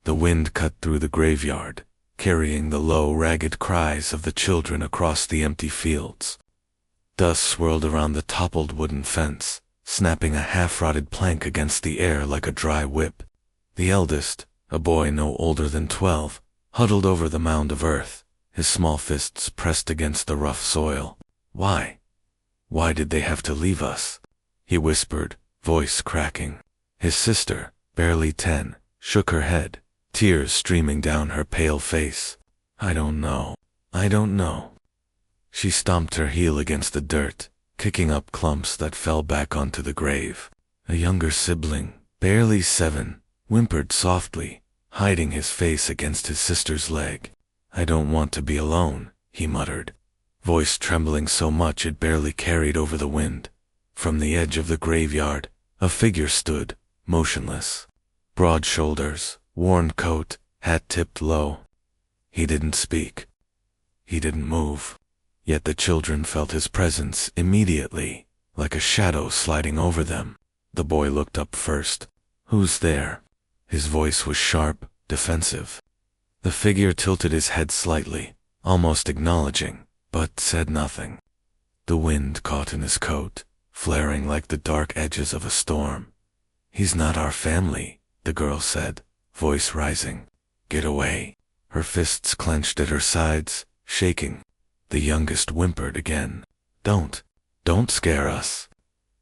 The wind cut through the graveyard, carrying the low, ragged cries of the children across the empty fields. Dust swirled around the toppled wooden fence, snapping a half-rotted plank against the air like a dry whip. The eldest, a boy no older than 12, huddled over the mound of earth, his small fists pressed against the rough soil. Why? Why did they have to leave us? He whispered, voice cracking. His sister, barely 10, shook her head, tears streaming down her pale face. I don't know. I don't know. She stomped her heel against the dirt, kicking up clumps that fell back onto the grave. A younger sibling, barely 7, whimpered softly, hiding his face against his sister's leg. I don't want to be alone, he muttered, voice trembling so much it barely carried over the wind. From the edge of the graveyard, a figure stood, motionless. Broad shoulders, worn coat, hat tipped low. He didn't speak. He didn't move. Yet the children felt his presence immediately, like a shadow sliding over them. The boy looked up first. Who's there? His voice was sharp, defensive. The figure tilted his head slightly, almost acknowledging, but said nothing. The wind caught in his coat, flaring like the dark edges of a storm. He's not our family, the girl said, voice rising. Get away. Her fists clenched at her sides, shaking. The youngest whimpered again. Don't scare us.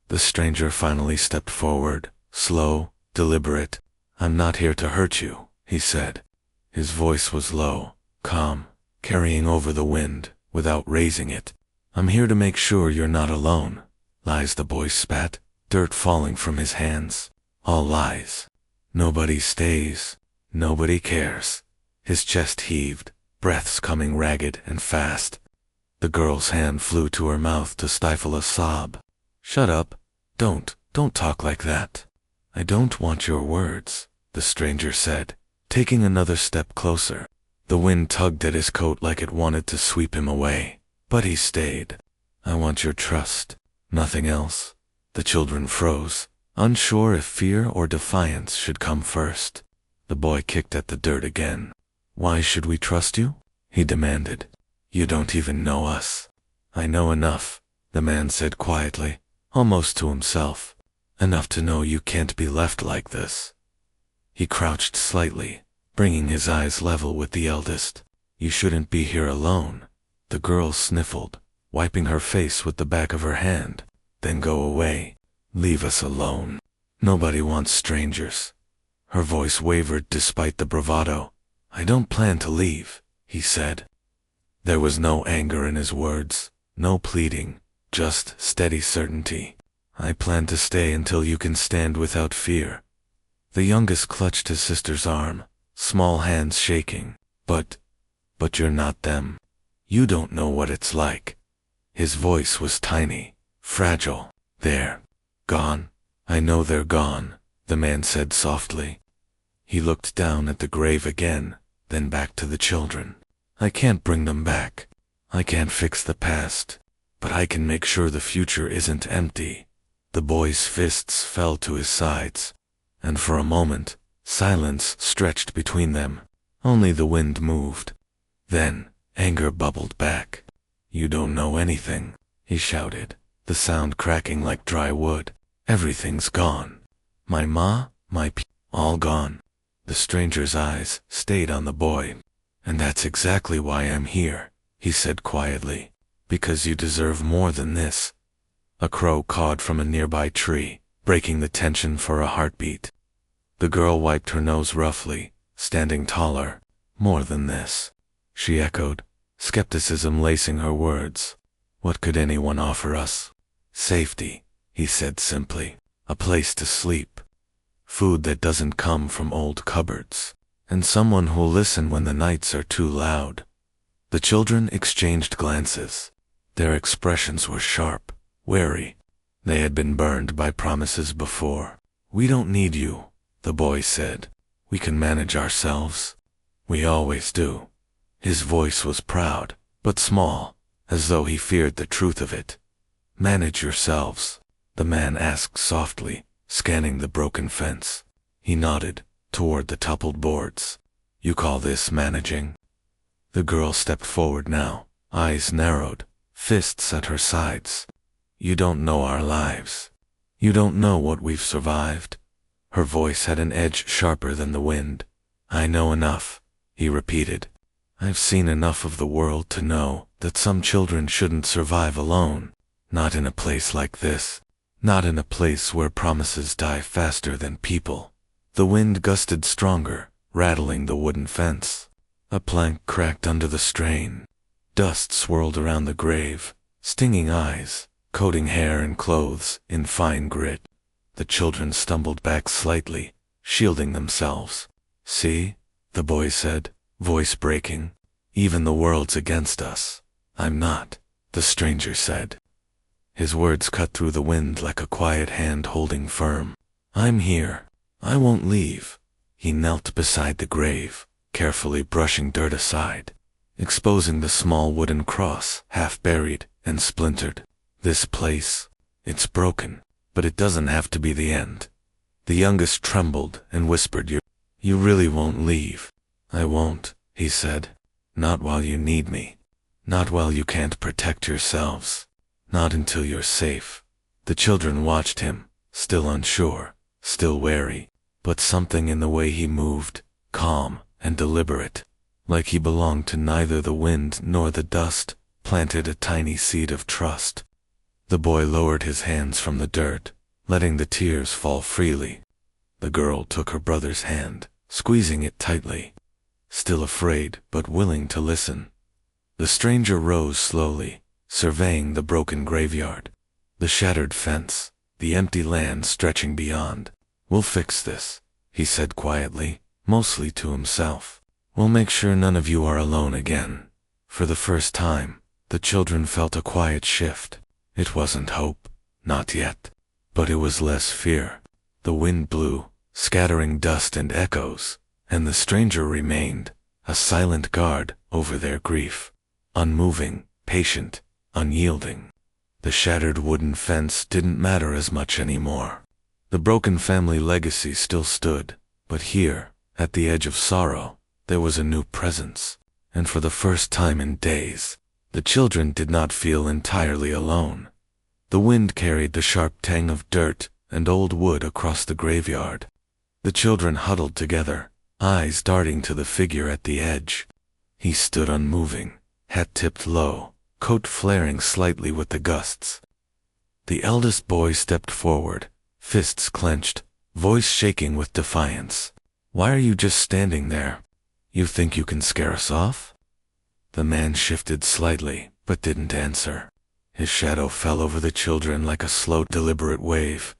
The stranger finally stepped forward, slow, deliberate. I'm not here to hurt you, he said. His voice was low, calm, carrying over the wind, without raising it. I'm here to make sure you're not alone. Lies, the boy spat, dirt falling from his hands. All lies. Nobody stays. Nobody cares. His chest heaved, breaths coming ragged and fast. The girl's hand flew to her mouth to stifle a sob. Shut up. Don't talk like that. I don't want your words, the stranger said, taking another step closer. The wind tugged at his coat like it wanted to sweep him away, but he stayed. I want your trust, nothing else. The children froze, unsure if fear or defiance should come first. The boy kicked at the dirt again. Why should we trust you? He demanded. You don't even know us. I know enough, the man said quietly, almost to himself. Enough to know you can't be left like this. He crouched slightly, bringing his eyes level with the eldest. You shouldn't be here alone. The girl sniffled, wiping her face with the back of her hand. Then go away. Leave us alone. Nobody wants strangers. Her voice wavered despite the bravado. I don't plan to leave, he said. There was no anger in his words, no pleading, just steady certainty. I plan to stay until you can stand without fear. The youngest clutched his sister's arm, small hands shaking. But you're not them. You don't know what it's like. His voice was tiny, fragile. They're gone. I know they're gone, the man said softly. He looked down at the grave again, then back to the children. I can't bring them back. I can't fix the past, but I can make sure the future isn't empty. The boy's fists fell to his sides, and for a moment, silence stretched between them. Only the wind moved. Then, anger bubbled back. You don't know anything, he shouted, the sound cracking like dry wood. Everything's gone. My ma, all gone. The stranger's eyes stayed on the boy. And that's exactly why I'm here, he said quietly. Because you deserve more than this. A crow cawed from a nearby tree, breaking the tension for a heartbeat. The girl wiped her nose roughly, standing taller. More than this, she echoed, skepticism lacing her words. What could anyone offer us? Safety, he said simply. A place to sleep. Food that doesn't come from old cupboards. And someone who'll listen when the nights are too loud. The children exchanged glances. Their expressions were sharp, wary. They had been burned by promises before. We don't need you, the boy said. We can manage ourselves. We always do. His voice was proud, but small, as though he feared the truth of it. Manage yourselves, the man asked softly, scanning the broken fence. He nodded, toward the toppled boards. You call this managing? The girl stepped forward now, eyes narrowed, fists at her sides. You don't know our lives. You don't know what we've survived. Her voice had an edge sharper than the wind. I know enough, he repeated. I've seen enough of the world to know that some children shouldn't survive alone. Not in a place like this. Not in a place where promises die faster than people. The wind gusted stronger, rattling the wooden fence. A plank cracked under the strain. Dust swirled around the grave, stinging eyes, coating hair and clothes in fine grit. The children stumbled back slightly, shielding themselves. See, the boy said, voice breaking. Even the world's against us. I'm not, the stranger said. His words cut through the wind like a quiet hand holding firm. I'm here. I won't leave. He knelt beside the grave, carefully brushing dirt aside, exposing the small wooden cross, half buried and splintered. This place, it's broken, but it doesn't have to be the end. The youngest trembled and whispered, You really won't leave. I won't, he said. Not while you need me. Not while you can't protect yourselves. Not until you're safe. The children watched him, still unsure, still wary, but something in the way he moved, calm and deliberate, like he belonged to neither the wind nor the dust, planted a tiny seed of trust. The boy lowered his hands from the dirt, letting the tears fall freely. The girl took her brother's hand, squeezing it tightly, still afraid but willing to listen. The stranger rose slowly, surveying the broken graveyard, the shattered fence, the empty land stretching beyond. We'll fix this, he said quietly, mostly to himself. We'll make sure none of you are alone again. For the first time, the children felt a quiet shift. It wasn't hope, not yet, but it was less fear. The wind blew, scattering dust and echoes, and the stranger remained, a silent guard over their grief, unmoving, patient, unyielding. The shattered wooden fence didn't matter as much anymore. The broken family legacy still stood, but here, at the edge of sorrow, there was a new presence, and for the first time in days, the children did not feel entirely alone. The wind carried the sharp tang of dirt and old wood across the graveyard. The children huddled together, eyes darting to the figure at the edge. He stood unmoving, hat tipped low, coat flaring slightly with the gusts. The eldest boy stepped forward, fists clenched, voice shaking with defiance. Why are you just standing there? You think you can scare us off? The man shifted slightly, but didn't answer. His shadow fell over the children like a slow, deliberate wave.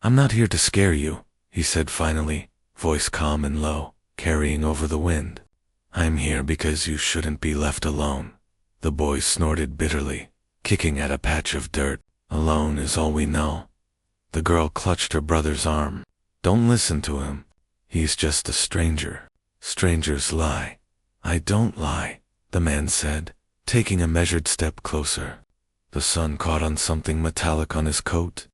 I'm not here to scare you, he said finally, voice calm and low, carrying over the wind. I'm here because you shouldn't be left alone. The boy snorted bitterly, kicking at a patch of dirt. Alone is all we know. The girl clutched her brother's arm. Don't listen to him. He's just a stranger. Strangers lie. I don't lie, the man said, taking a measured step closer. The sun caught on something metallic on his coat.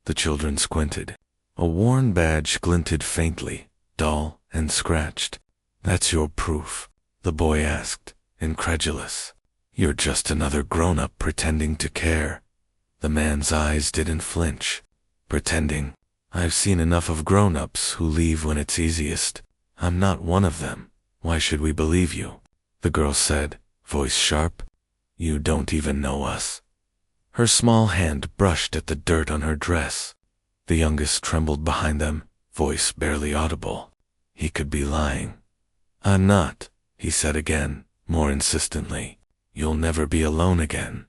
The children squinted. A worn badge glinted faintly, dull and scratched. That's your proof, the boy asked, incredulous. You're just another grown-up pretending to care. The man's eyes didn't flinch. Pretending. I've seen enough of grown-ups who leave when it's easiest. I'm not one of them. Why should we believe you? The girl said, voice sharp. You don't even know us. Her small hand brushed at the dirt on her dress. The youngest trembled behind them, voice barely audible. He could be lying. I'm not, he said again, more insistently. You'll never be alone again.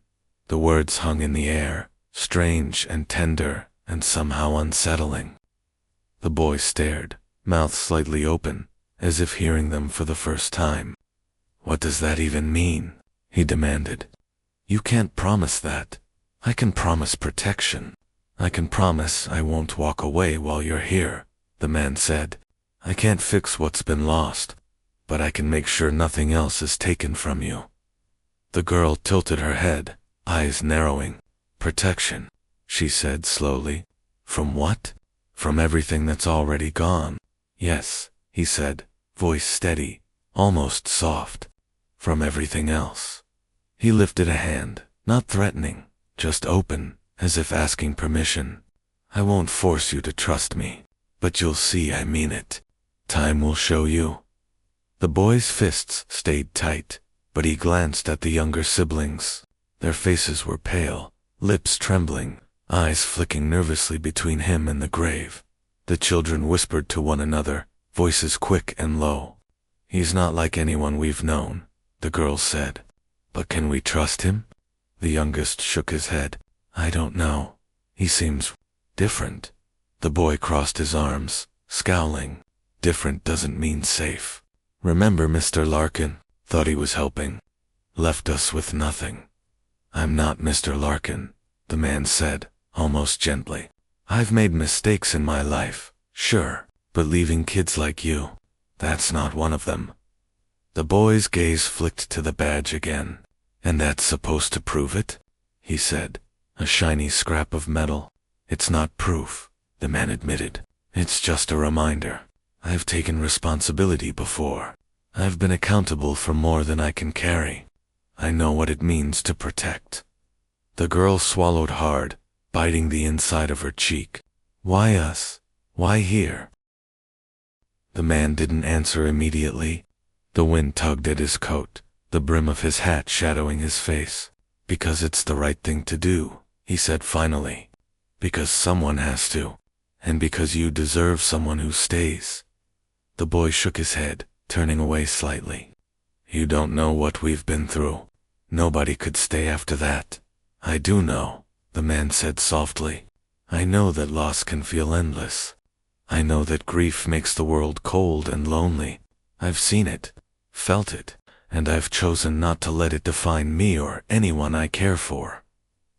The words hung in the air, strange and tender and somehow unsettling. The boy stared, mouth slightly open, as if hearing them for the first time. What does that even mean? He demanded. You can't promise that. I can promise protection. I can promise I won't walk away while you're here, the man said. I can't fix what's been lost, but I can make sure nothing else is taken from you. The girl tilted her head, eyes narrowing. Protection, she said slowly. From what? From everything that's already gone. Yes, he said, voice steady, almost soft. From everything else. He lifted a hand, not threatening, just open, as if asking permission. I won't force you to trust me, but you'll see I mean it. Time will show you. The boy's fists stayed tight, but he glanced at the younger siblings. Their faces were pale, lips trembling, eyes flicking nervously between him and the grave. The children whispered to one another, voices quick and low. He's not like anyone we've known, the girl said. But can we trust him? The youngest shook his head. I don't know. He seems different. The boy crossed his arms, scowling. Different doesn't mean safe. Remember Mr. Larkin? Thought he was helping. Left us with nothing. I'm not Mr. Larkin, the man said, almost gently. I've made mistakes in my life, sure, but leaving kids like you, that's not one of them. The boy's gaze flicked to the badge again. And that's supposed to prove it? He said, a shiny scrap of metal. It's not proof, the man admitted. It's just a reminder. I've taken responsibility before. I've been accountable for more than I can carry. I know what it means to protect. The girl swallowed hard, biting the inside of her cheek. Why us? Why here? The man didn't answer immediately. The wind tugged at his coat, the brim of his hat shadowing his face. Because it's the right thing to do, he said finally. Because someone has to. And because you deserve someone who stays. The boy shook his head, turning away slightly. You don't know what we've been through. Nobody could stay after that. I do know, the man said softly. I know that loss can feel endless. I know that grief makes the world cold and lonely. I've seen it, felt it, and I've chosen not to let it define me or anyone I care for.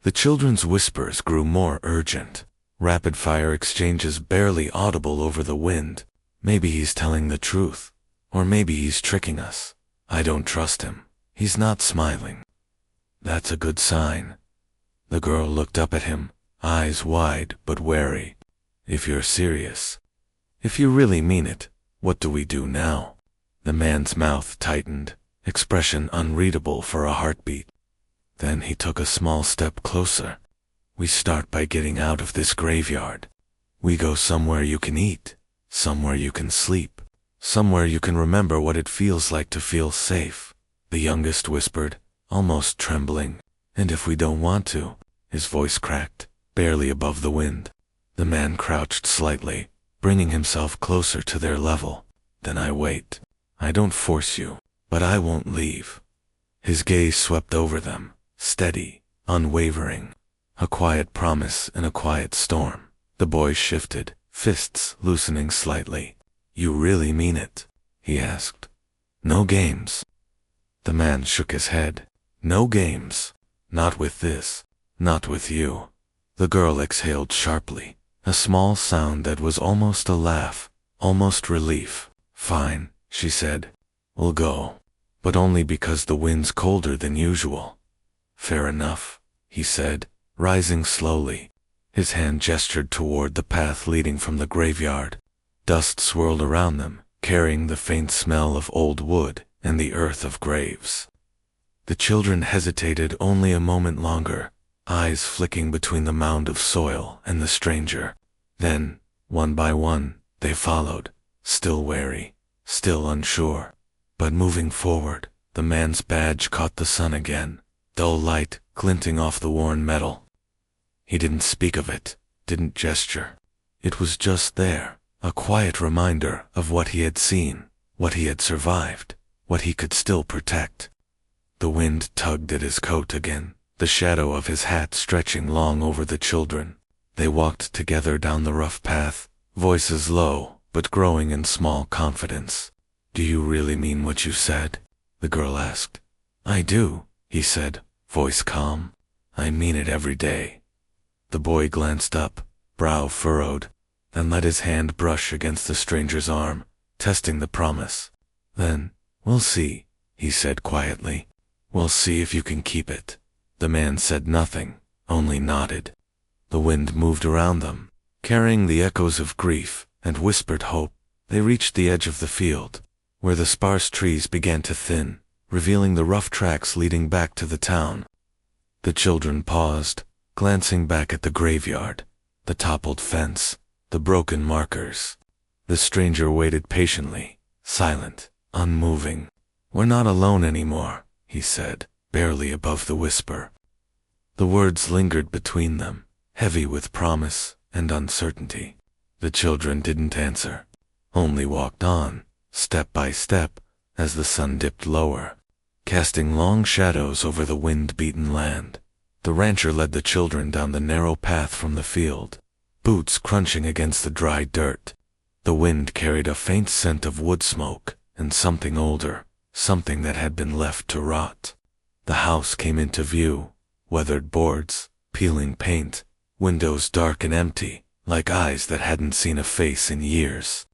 The children's whispers grew more urgent, rapid-fire exchanges barely audible over the wind. Maybe he's telling the truth, or maybe he's tricking us. I don't trust him. He's not smiling. That's a good sign. The girl looked up at him, eyes wide but wary. If you're serious, if you really mean it, what do we do now? The man's mouth tightened, expression unreadable for a heartbeat. Then he took a small step closer. We start by getting out of this graveyard. We go somewhere you can eat, somewhere you can sleep, somewhere you can remember what it feels like to feel safe. The youngest whispered, almost trembling. And if we don't want to, his voice cracked, barely above the wind. The man crouched slightly, bringing himself closer to their level. Then I wait. I don't force you, but I won't leave. His gaze swept over them, steady, unwavering. A quiet promise in a quiet storm. The boy shifted, fists loosening slightly. You really mean it? He asked. No games. The man shook his head. No games. Not with this. Not with you. The girl exhaled sharply, a small sound that was almost a laugh, almost relief. Fine, she said. We'll go. But only because the wind's colder than usual. Fair enough, he said, rising slowly. His hand gestured toward the path leading from the graveyard. Dust swirled around them, carrying the faint smell of old wood and the earth of graves. The children hesitated only a moment longer, eyes flicking between the mound of soil and the stranger. Then, one by one, they followed, still wary, still unsure. But moving forward, the man's badge caught the sun again, dull light glinting off the worn metal. He didn't speak of it, didn't gesture. It was just there, a quiet reminder of what he had seen, what he had survived, what he could still protect. The wind tugged at his coat again, the shadow of his hat stretching long over the children. They walked together down the rough path, voices low, but growing in small confidence. Do you really mean what you said? The girl asked. I do, he said, voice calm. I mean it every day. The boy glanced up, brow furrowed, then let his hand brush against the stranger's arm, testing the promise. Then, we'll see, he said quietly. We'll see if you can keep it. The man said nothing, only nodded. The wind moved around them, carrying the echoes of grief and whispered hope. They reached the edge of the field, where the sparse trees began to thin, revealing the rough tracks leading back to the town. The children paused, glancing back at the graveyard, the toppled fence, the broken markers. The stranger waited patiently, silent, unmoving. "We're not alone anymore," he said, barely above the whisper. The words lingered between them, heavy with promise and uncertainty. The children didn't answer, only walked on, step by step, as the sun dipped lower, casting long shadows over the wind-beaten land. The rancher led the children down the narrow path from the field, boots crunching against the dry dirt. The wind carried a faint scent of wood smoke and something older, something that had been left to rot. The house came into view, weathered boards, peeling paint, windows dark and empty, like eyes that hadn't seen a face in years.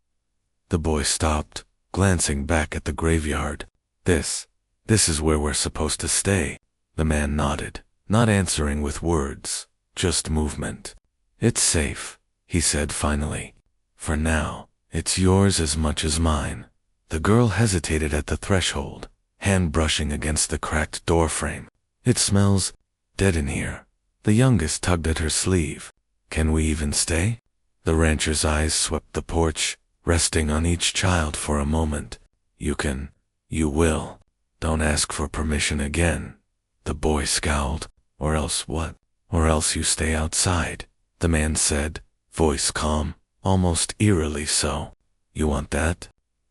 The boy stopped, glancing back at the graveyard. This is where we're supposed to stay." The man nodded, not answering with words, just movement. "It's safe," he said finally. "For now, it's yours as much as mine." The girl hesitated at the threshold, hand brushing against the cracked doorframe. "It smells dead in here." The youngest tugged at her sleeve. "Can we even stay?" The rancher's eyes swept the porch, resting on each child for a moment. "You can. You will. Don't ask for permission again." The boy scowled. "Or else what?" "Or else you stay outside," the man said, voice calm, almost eerily so. "You want that?"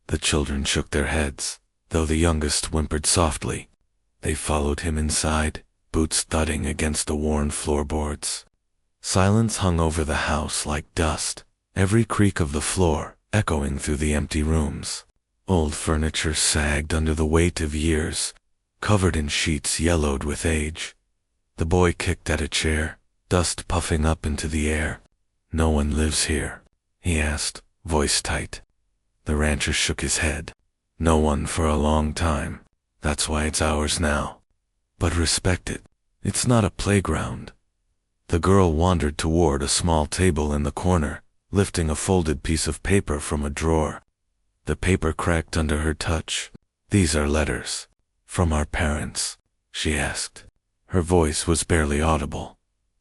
The children shook their heads, though the youngest whimpered softly. They followed him inside, boots thudding against the worn floorboards. Silence hung over the house like dust, every creak of the floor echoing through the empty rooms. Old furniture sagged under the weight of years, covered in sheets yellowed with age. The boy kicked at a chair, dust puffing up into the air. "No one lives here?" he asked, voice tight. The rancher shook his head. "No one for a long time. That's why it's ours now. But respect it. It's not a playground." The girl wandered toward a small table in the corner, lifting a folded piece of paper from a drawer. The paper cracked under her touch. "These are letters. From our parents?" she asked. Her voice was barely audible.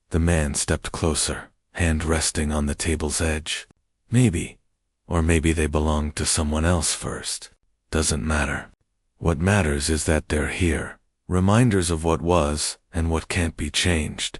The man stepped closer, hand resting on the table's edge. "Maybe. Or maybe they belonged to someone else first. Doesn't matter. What matters is that they're here, reminders of what was and what can't be changed."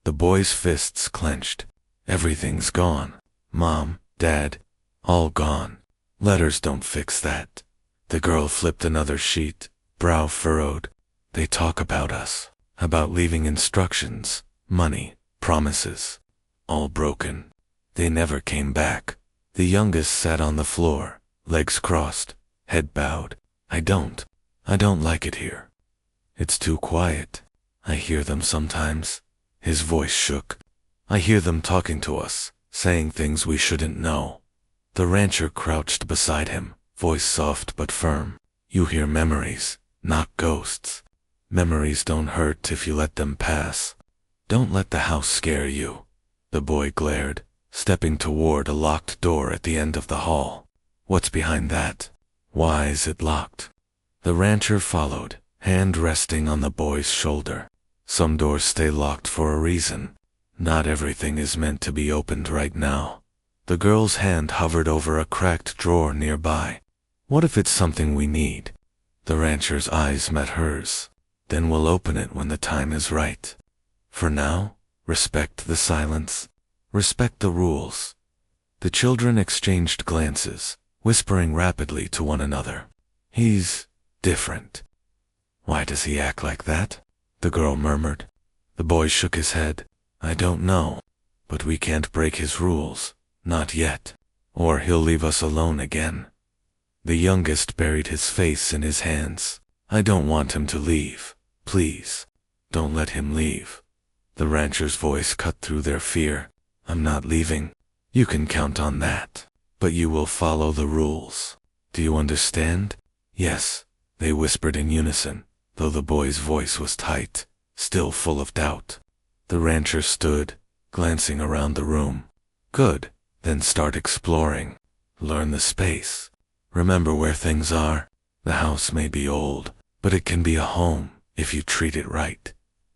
The boy's fists clenched. "Everything's gone. Mom, Dad, all gone. Letters don't fix that." The girl flipped another sheet, brow furrowed. "They talk about us, about leaving instructions, money, promises. All broken. They never came back." The youngest sat on the floor, legs crossed, head bowed. I don't like it here. It's too quiet. I hear them sometimes." His voice shook. "I hear them talking to us, saying things we shouldn't know." The rancher crouched beside him, voice soft but firm. "You hear memories, not ghosts. Memories don't hurt if you let them pass. Don't let the house scare you." The boy glared, stepping toward a locked door at the end of the hall. "What's behind that? Why is it locked?" The rancher followed, hand resting on the boy's shoulder. "Some doors stay locked for a reason. Not everything is meant to be opened right now." The girl's hand hovered over a cracked drawer nearby. "What if it's something we need?" The rancher's eyes met hers. "Then we'll open it when the time is right. For now, respect the silence. Respect the rules." The children exchanged glances, whispering rapidly to one another. "He's different." "Why does he act like that?" the girl murmured. The boy shook his head. "I don't know. But we can't break his rules. Not yet. Or he'll leave us alone again." The youngest buried his face in his hands. "I don't want him to leave. Please. Don't let him leave." The rancher's voice cut through their fear. "I'm not leaving. You can count on that. But you will follow the rules. Do you understand?" "Yes," they whispered in unison, though the boy's voice was tight, still full of doubt. The rancher stood, glancing around the room. "Good, then start exploring." Learn the space. Remember where things are. The house may be old, but it can be a home if you treat it right.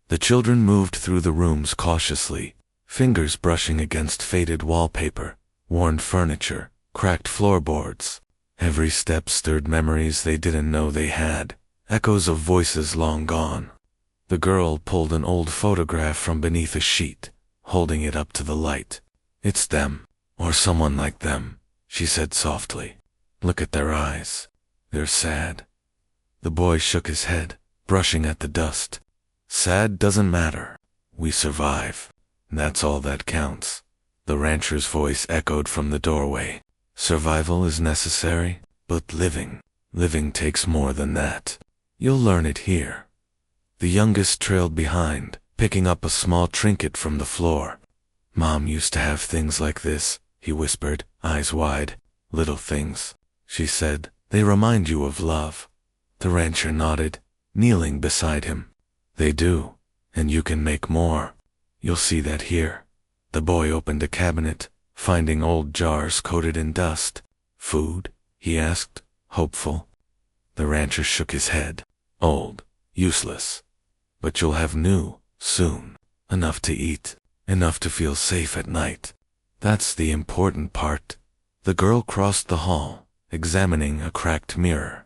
The children moved through the rooms cautiously, fingers brushing against faded wallpaper, worn furniture, cracked floorboards. Every step stirred memories they didn't know they had, echoes of voices long gone. The girl pulled an old photograph from beneath a sheet, holding it up to the light. "It's them, or someone like them," she said softly. "Look at their eyes. They're sad." The boy shook his head, brushing at the dust. "Sad doesn't matter. We survive. That's all that counts." The rancher's voice echoed from the doorway. "Survival is necessary, but living takes more than that. You'll learn it here." The youngest trailed behind, picking up a small trinket from the floor. "Mom used to have things like this," he whispered, eyes wide. "Little things," she said. "They remind you of love." The rancher nodded, kneeling beside him. "They do, and you can make more. You'll see that here." The boy opened a cabinet, finding old jars coated in dust. "Food?" he asked, hopeful. The rancher shook his head. "Old, useless. But you'll have new, soon. Enough to eat, enough to feel safe at night. That's the important part." The girl crossed the hall, examining a cracked mirror.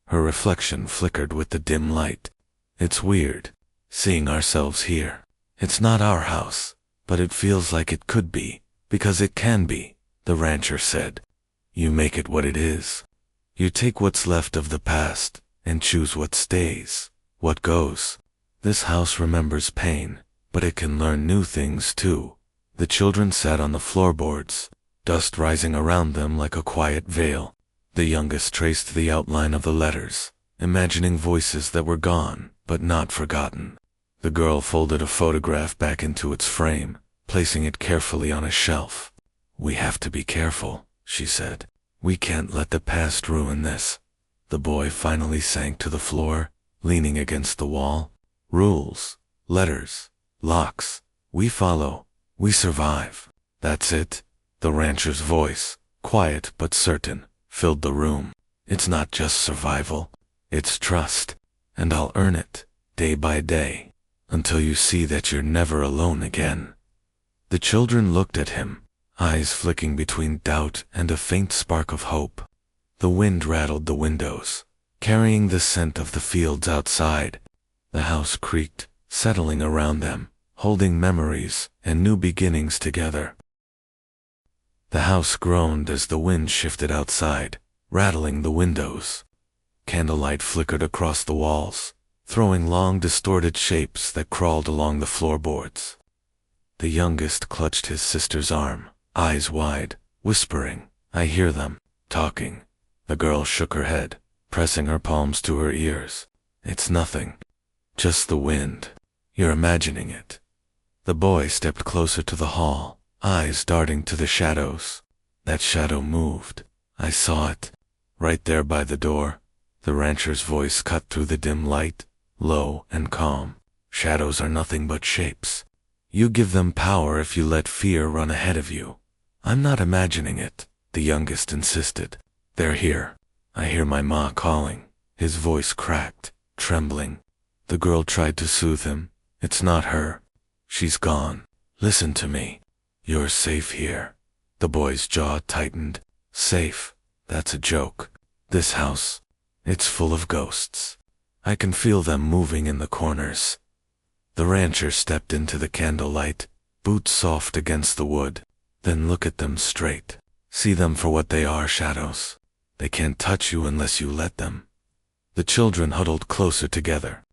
Her reflection flickered with the dim light. "It's weird, seeing ourselves here. It's not our house, but it feels like it could be, because it can be," the rancher said. "You make it what it is. You take what's left of the past, and choose what stays, what goes. This house remembers pain, but it can learn new things too." The children sat on the floorboards, dust rising around them like a quiet veil. The youngest traced the outline of the letters, imagining voices that were gone, but not forgotten. The girl folded a photograph back into its frame, placing it carefully on a shelf. "We have to be careful," she said. "We can't let the past ruin this." The boy finally sank to the floor, leaning against the wall. "Rules, letters, locks. We follow. We survive. That's it." The rancher's voice, quiet but certain, filled the room. "It's not just survival. It's trust. And I'll earn it, day by day, until you see that you're never alone again." The children looked at him, eyes flicking between doubt and a faint spark of hope. The wind rattled the windows, carrying the scent of the fields outside. The house creaked, settling around them, holding memories and new beginnings together. The house groaned as the wind shifted outside, rattling the windows. Candlelight flickered across the walls, throwing long distorted shapes that crawled along the floorboards. The youngest clutched his sister's arm, eyes wide, whispering, "I hear them, talking." The girl shook her head, pressing her palms to her ears. "It's nothing. Just the wind. You're imagining it." The boy stepped closer to the hall, eyes darting to the shadows. "That shadow moved. I saw it. Right there by the door." The rancher's voice cut through the dim light, low and calm. "Shadows are nothing but shapes. You give them power if you let fear run ahead of you." "I'm not imagining it," the youngest insisted. "They're here. I hear my ma calling." His voice cracked, trembling. The girl tried to soothe him. "It's not her. She's gone. Listen to me. You're safe here." The boy's jaw tightened. "Safe? That's a joke. This house, it's full of ghosts. I can feel them moving in the corners." The rancher stepped into the candlelight, boots soft against the wood. "Then look at them straight. See them for what they are, shadows. They can't touch you unless you let them." The children huddled closer together.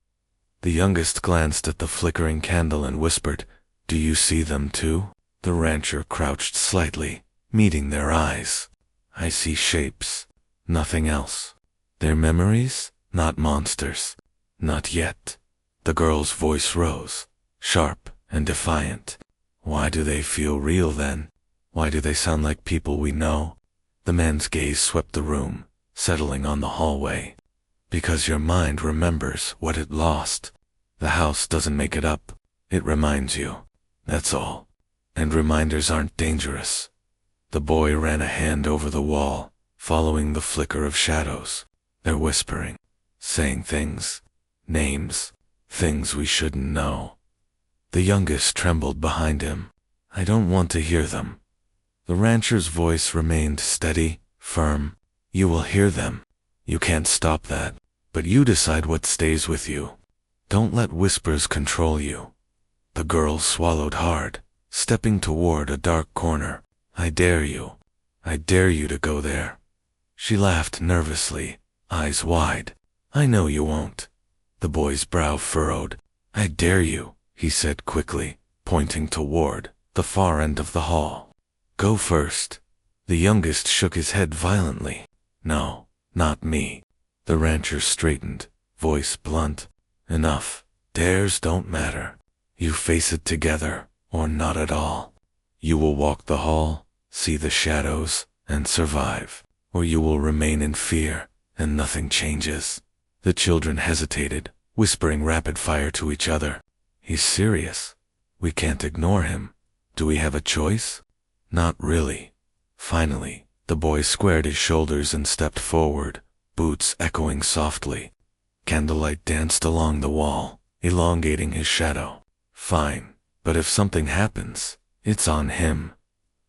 The youngest glanced at the flickering candle and whispered, "Do you see them too?" The rancher crouched slightly, meeting their eyes. "I see shapes, nothing else. They're memories, not monsters. Not yet." The girl's voice rose, sharp and defiant. "Why do they feel real then? Why do they sound like people we know?" The man's gaze swept the room, settling on the hallway. "Because your mind remembers what it lost. The house doesn't make it up. It reminds you. That's all. And reminders aren't dangerous. The boy ran a hand over the wall, following the flicker of shadows. They're whispering, saying things, names, things we shouldn't know. The youngest trembled behind him. I don't want to hear them. The rancher's voice remained steady, firm. You will hear them. You can't stop that, but you decide what stays with you. Don't let whispers control you. The girl swallowed hard, stepping toward a dark corner. I dare you. I dare you to go there. She laughed nervously, eyes wide. I know you won't. The boy's brow furrowed. I dare you, he said quickly, pointing toward the far end of the hall. Go first. The youngest shook his head violently. No, not me. The rancher straightened, voice blunt. Enough. Dares don't matter. You face it together, or not at all. You will walk the hall, see the shadows, and survive, or you will remain in fear, and nothing changes. The children hesitated, whispering rapid fire to each other. He's serious. We can't ignore him. Do we have a choice? Not really. Finally, the boy squared his shoulders and stepped forward, boots echoing softly. Candlelight danced along the wall, elongating his shadow. Fine, but if something happens, it's on him.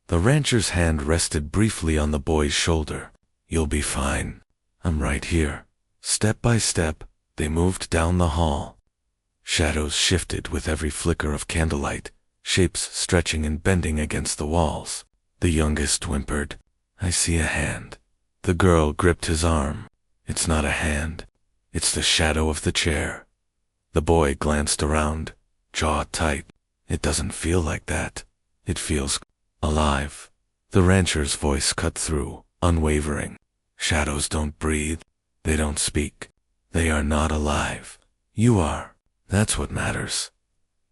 The rancher's hand rested briefly on the boy's shoulder. You'll be fine. I'm right here. Step by step, they moved down the hall. Shadows shifted with every flicker of candlelight, shapes stretching and bending against the walls. The youngest whimpered, I see a hand. The girl gripped his arm. It's not a hand. It's the shadow of the chair. The boy glanced around, jaw tight. It doesn't feel like that. It feels alive. The rancher's voice cut through, unwavering. Shadows don't breathe. They don't speak. They are not alive. You are. That's what matters.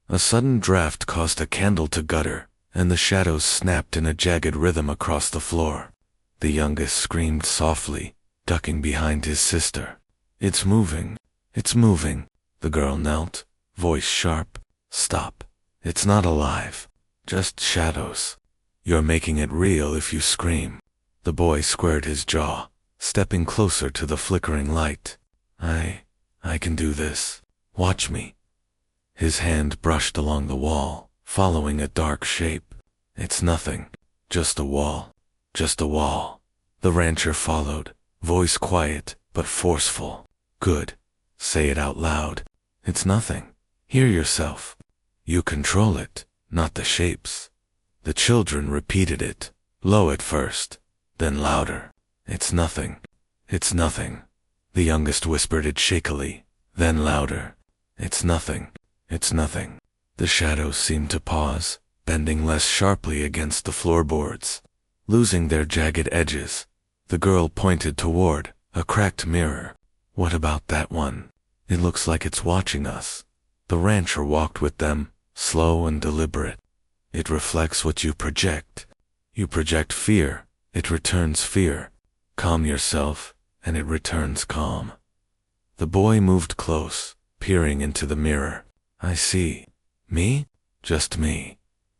A sudden draft caused a candle to gutter, and the shadows snapped in a jagged rhythm across the floor. The youngest screamed softly, ducking behind his sister. It's moving. It's moving. The girl knelt, voice sharp. Stop. It's not alive. Just shadows. You're making it real if you scream. The boy squared his jaw, stepping closer to the flickering light. I can do this. Watch me. His hand brushed along the wall, following a dark shape. It's nothing. Just a wall. Just a wall. The rancher followed, voice quiet but forceful. Good. Say it out loud. It's nothing. Hear yourself. You control it, not the shapes. The children repeated it, low at first, then louder. It's nothing. It's nothing. The youngest whispered it shakily, then louder. It's nothing. It's nothing. The shadows seemed to pause, bending less sharply against the floorboards, losing their jagged edges. The girl pointed toward a cracked mirror. What about that one? It looks like it's watching us. The rancher walked with them, slow and deliberate. It reflects what you project. You project fear, it returns fear. Calm yourself, and it returns calm. The boy moved close, peering into the mirror. I see. Me? Just me.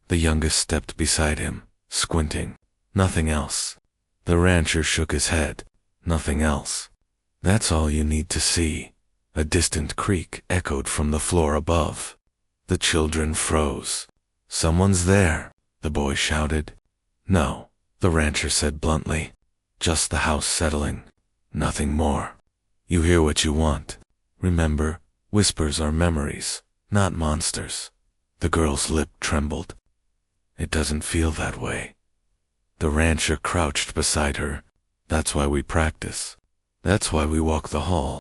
The youngest stepped beside him, squinting. Nothing else. The rancher shook his head. Nothing else. That's all you need to see. A distant creak echoed from the floor above. The children froze. Someone's there, the boy shouted. No, the rancher said bluntly. Just the house settling. Nothing more. You hear what you want. Remember, whispers are memories, not monsters. The girl's lip trembled. It doesn't feel that way. The rancher crouched beside her. That's why we practice. That's why we walk the hall.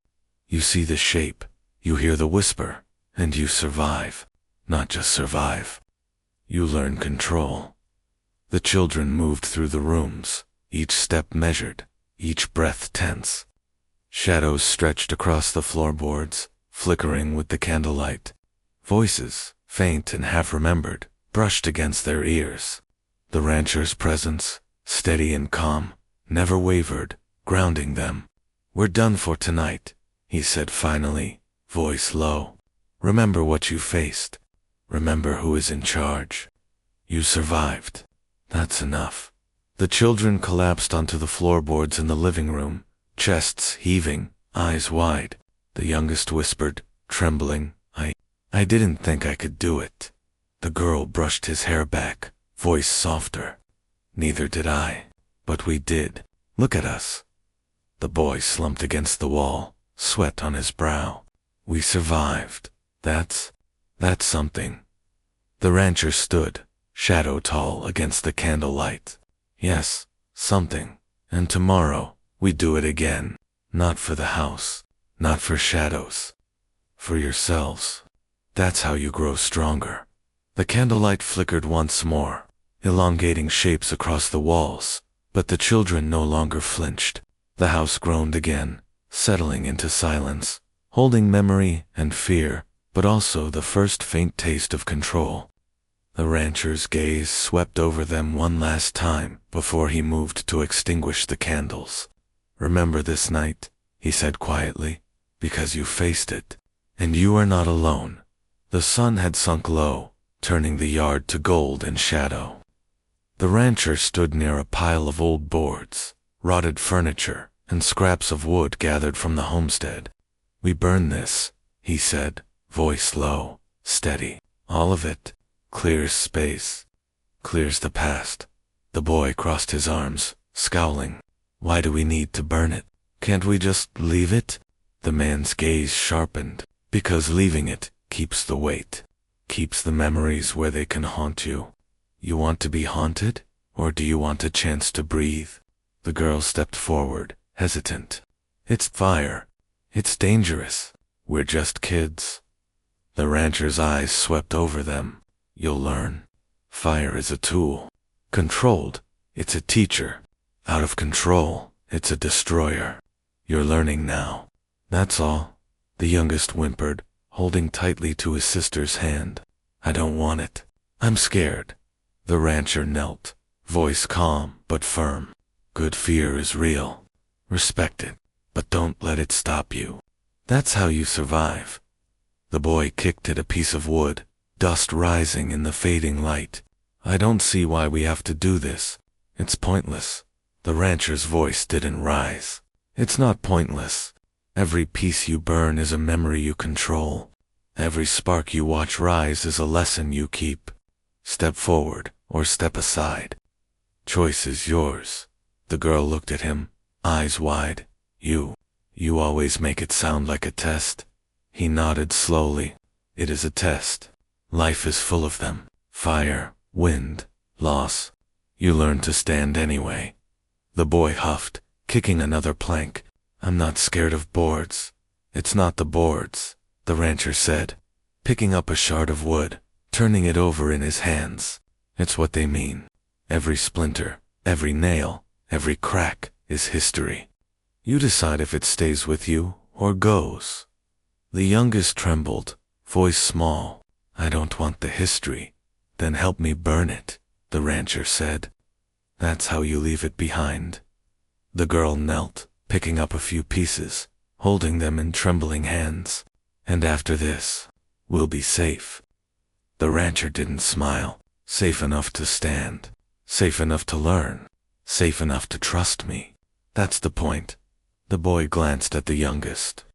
You see the shape, you hear the whisper, and you survive. Not just survive. You learn control. The children moved through the rooms, each step measured, each breath tense. Shadows stretched across the floorboards, flickering with the candlelight. Voices, faint and half-remembered, brushed against their ears. The rancher's presence, steady and calm, never wavered, grounding them. We're done for tonight, he said finally, voice low. Remember what you faced. Remember who is in charge. You survived. That's enough. The children collapsed onto the floorboards in the living room, chests heaving, eyes wide. The youngest whispered, trembling, I didn't think I could do it. The girl brushed his hair back, voice softer. Neither did I. But we did. Look at us. The boy slumped against the wall, sweat on his brow. We survived. That's something. The rancher stood, shadow tall against the candlelight. Yes, something. And tomorrow, we do it again. Not for the house, not for shadows. For yourselves. That's how you grow stronger. The candlelight flickered once more, elongating shapes across the walls, but the children no longer flinched. The house groaned again, settling into silence, holding memory and fear, but also the first faint taste of control. The rancher's gaze swept over them one last time before he moved to extinguish the candles. Remember this night, he said quietly, because you faced it. And you are not alone. The sun had sunk low, turning the yard to gold and shadow. The rancher stood near a pile of old boards, rotted furniture, and scraps of wood gathered from the homestead. We burn this, he said, voice low, steady. All of it. Clears space. Clears the past. The boy crossed his arms, scowling. Why do we need to burn it? Can't we just leave it? The man's gaze sharpened. Because leaving it keeps the weight. Keeps the memories where they can haunt you. You want to be haunted? Or do you want a chance to breathe? The girl stepped forward, hesitant. It's fire. It's dangerous. We're just kids. The rancher's eyes swept over them. You'll learn. Fire is a tool. Controlled, it's a teacher. Out of control, it's a destroyer. You're learning now. That's all. The youngest whimpered, holding tightly to his sister's hand. I don't want it. I'm scared. The rancher knelt, voice calm but firm. Good fear is real. Respect it, but don't let it stop you. That's how you survive. The boy kicked at a piece of wood, dust rising in the fading light. I don't see why we have to do this. It's pointless. The rancher's voice didn't rise. It's not pointless. Every piece you burn is a memory you control. Every spark you watch rise is a lesson you keep. Step forward or step aside. Choice is yours. The girl looked at him, eyes wide. You always make it sound like a test. He nodded slowly. It is a test. Life is full of them. Fire, wind, loss. You learn to stand anyway. The boy huffed, kicking another plank. I'm not scared of boards. It's not the boards, the rancher said, picking up a shard of wood, turning it over in his hands. It's what they mean. Every splinter, every nail, every crack is history. You decide if it stays with you or goes. The youngest trembled, voice small. I don't want the history. Then help me burn it, the rancher said. That's how you leave it behind. The girl knelt, picking up a few pieces, holding them in trembling hands. And after this, we'll be safe. The rancher didn't smile. Safe enough to stand. Safe enough to learn. Safe enough to trust me. That's the point. The boy glanced at the youngest.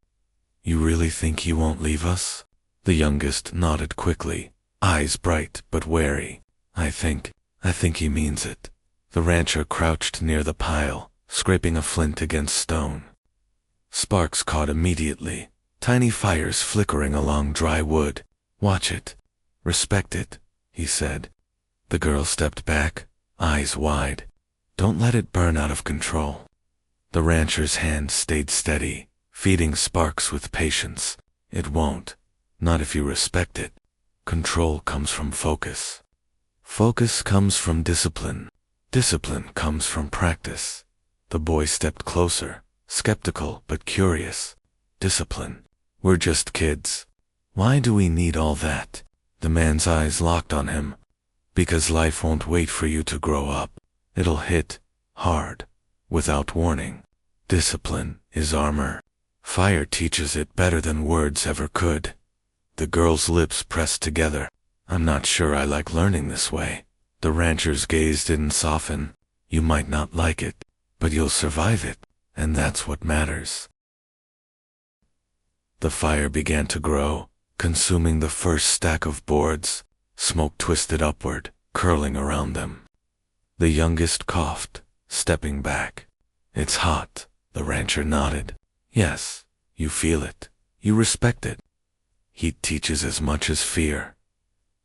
You really think he won't leave us? The youngest nodded quickly, eyes bright but wary. I think he means it. The rancher crouched near the pile, scraping a flint against stone. Sparks caught immediately, tiny fires flickering along dry wood. Watch it. Respect it, he said. The girl stepped back, eyes wide. Don't let it burn out of control. The rancher's hand stayed steady, feeding sparks with patience. It won't. Not if you respect it. Control comes from focus. Focus comes from discipline. Discipline comes from practice. The boy stepped closer, skeptical but curious. Discipline. We're just kids. Why do we need all that? The man's eyes locked on him. Because life won't wait for you to grow up. It'll hit hard, without warning. Discipline is armor. Fire teaches it better than words ever could. The girl's lips pressed together. I'm not sure I like learning this way. The rancher's gaze didn't soften. You might not like it, but you'll survive it, and that's what matters. The fire began to grow, consuming the first stack of boards. Smoke twisted upward, curling around them. The youngest coughed, stepping back. It's hot, the rancher nodded. Yes, you feel it. You respect it. Heat teaches as much as fear.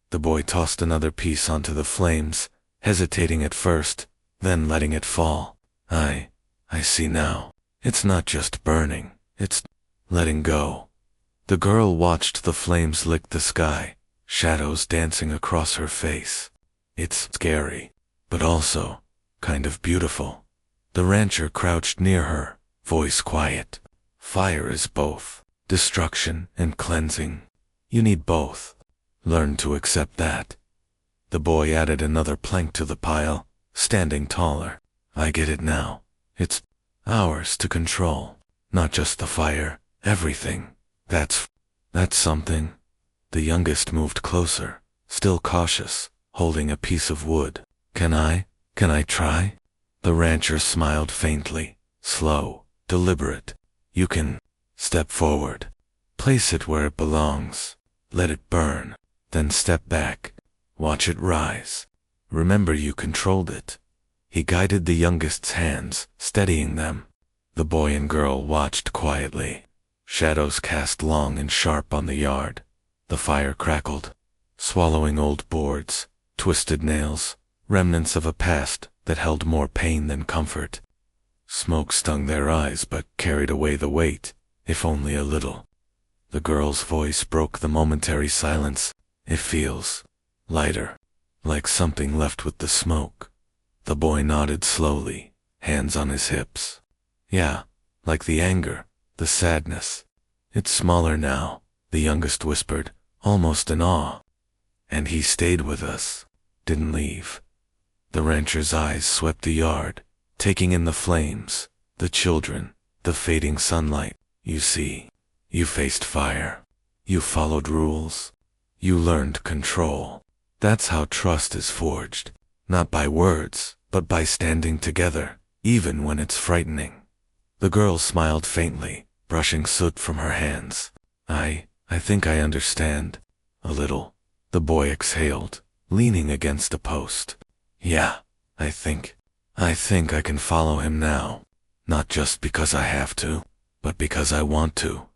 The boy tossed another piece onto the flames, hesitating at first, then letting it fall. I see now. It's not just burning, it's letting go. The girl watched the flames lick the sky, shadows dancing across her face. It's scary, but also kind of beautiful. The rancher crouched near her, voice quiet. Fire is both destruction and cleansing. You need both. Learn to accept that. The boy added another plank to the pile, standing taller. I get it now. It's ours to control. Not just the fire, everything. That's something. The youngest moved closer, still cautious, holding a piece of wood. Can I try? The rancher smiled faintly, slow, deliberate. You can step forward. Place it where it belongs. Let it burn. Then step back. Watch it rise. Remember you controlled it. He guided the youngest's hands, steadying them. The boy and girl watched quietly. Shadows cast long and sharp on the yard. The fire crackled, swallowing old boards, twisted nails, remnants of a past that held more pain than comfort. Smoke stung their eyes but carried away the weight, if only a little. The girl's voice broke the momentary silence. It feels lighter, like something left with the smoke. The boy nodded slowly, hands on his hips. Yeah, like the anger, the sadness. It's smaller now, the youngest whispered, almost in awe. And he stayed with us, didn't leave. The rancher's eyes swept the yard, taking in the flames, the children, the fading sunlight. You see, you faced fire. You followed rules. You learned control. That's how trust is forged. Not by words, but by standing together, even when it's frightening. The girl smiled faintly, brushing soot from her hands. I think I understand. A little. The boy exhaled, leaning against a post. Yeah, I think I can follow him now. Not just because I have to, but because I want to.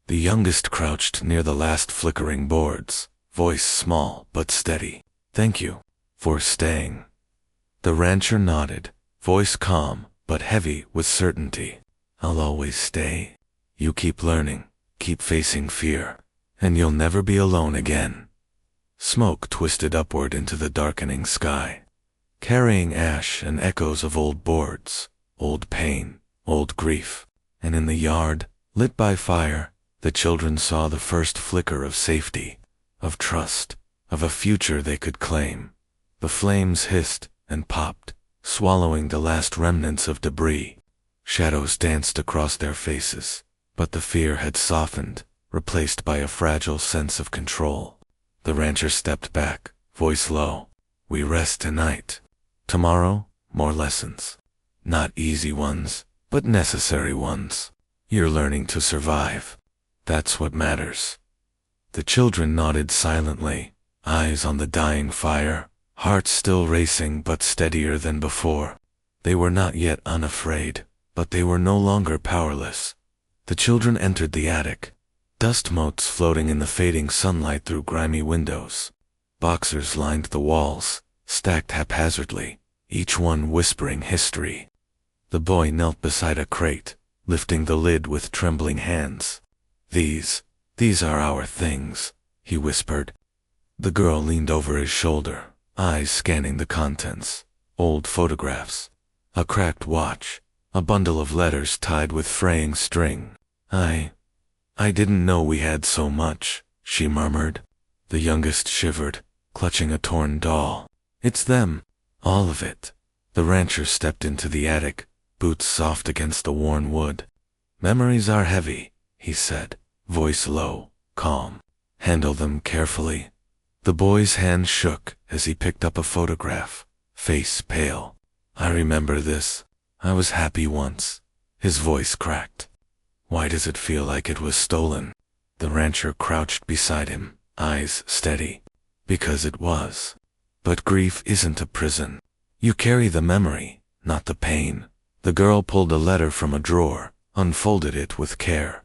The youngest crouched near the last flickering boards, voice small but steady. Thank you for staying. The rancher nodded, voice calm but heavy with certainty. I'll always stay. You keep learning, keep facing fear, and you'll never be alone again. Smoke twisted upward into the darkening sky, carrying ash and echoes of old boards, old pain, old grief. And in the yard, lit by fire, the children saw the first flicker of safety, of trust, of a future they could claim. The flames hissed and popped, swallowing the last remnants of debris. Shadows danced across their faces, but the fear had softened, replaced by a fragile sense of control. The rancher stepped back, voice low. We rest tonight. Tomorrow, more lessons. Not easy ones, but necessary ones. You're learning to survive. That's what matters. The children nodded silently, eyes on the dying fire, hearts still racing but steadier than before. They were not yet unafraid, but they were no longer powerless. The children entered the attic, dust motes floating in the fading sunlight through grimy windows. Boxers lined the walls, stacked haphazardly, each one whispering history. The boy knelt beside a crate, lifting the lid with trembling hands. These are our things, he whispered. The girl leaned over his shoulder, eyes scanning the contents. Old photographs, a cracked watch, a bundle of letters tied with fraying string. I didn't know we had so much, she murmured. The youngest shivered, clutching a torn doll. It's them, all of it. The rancher stepped into the attic, boots soft against the worn wood. Memories are heavy, he said, voice low, calm. Handle them carefully. The boy's hand shook as he picked up a photograph, face pale. I remember this. I was happy once. His voice cracked. Why does it feel like it was stolen? The rancher crouched beside him, eyes steady. Because it was. But grief isn't a prison. You carry the memory, not the pain. The girl pulled a letter from a drawer, unfolded it with care.